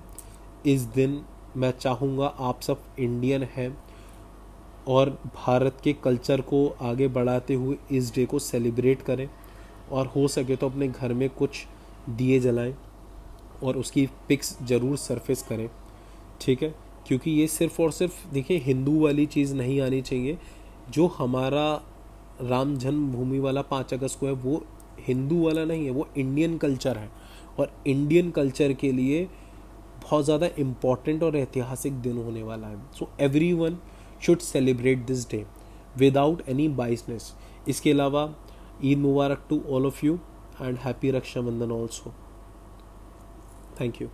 इस दिन मैं चाहूँगा आप सब इंडियन हैं और भारत के कल्चर को आगे बढ़ाते हुए इस डे को सेलिब्रेट करें, और हो सके तो अपने घर में कुछ दिए जलाएं और उसकी पिक्स ज़रूर सरफेस करें, ठीक है। क्योंकि ये सिर्फ और सिर्फ देखिए हिंदू वाली चीज़ नहीं आनी चाहिए। जो हमारा राम जन्मभूमि वाला 5 अगस्त को है वो हिंदू वाला नहीं है, वो इंडियन कल्चर है, और इंडियन कल्चर के लिए बहुत ज़्यादा इम्पॉर्टेंट और ऐतिहासिक दिन होने वाला है। So everyone should celebrate this day without any biasness. इसके अलावा Eid Mubarak to all of you and happy Rakshabandhan also. Thank you.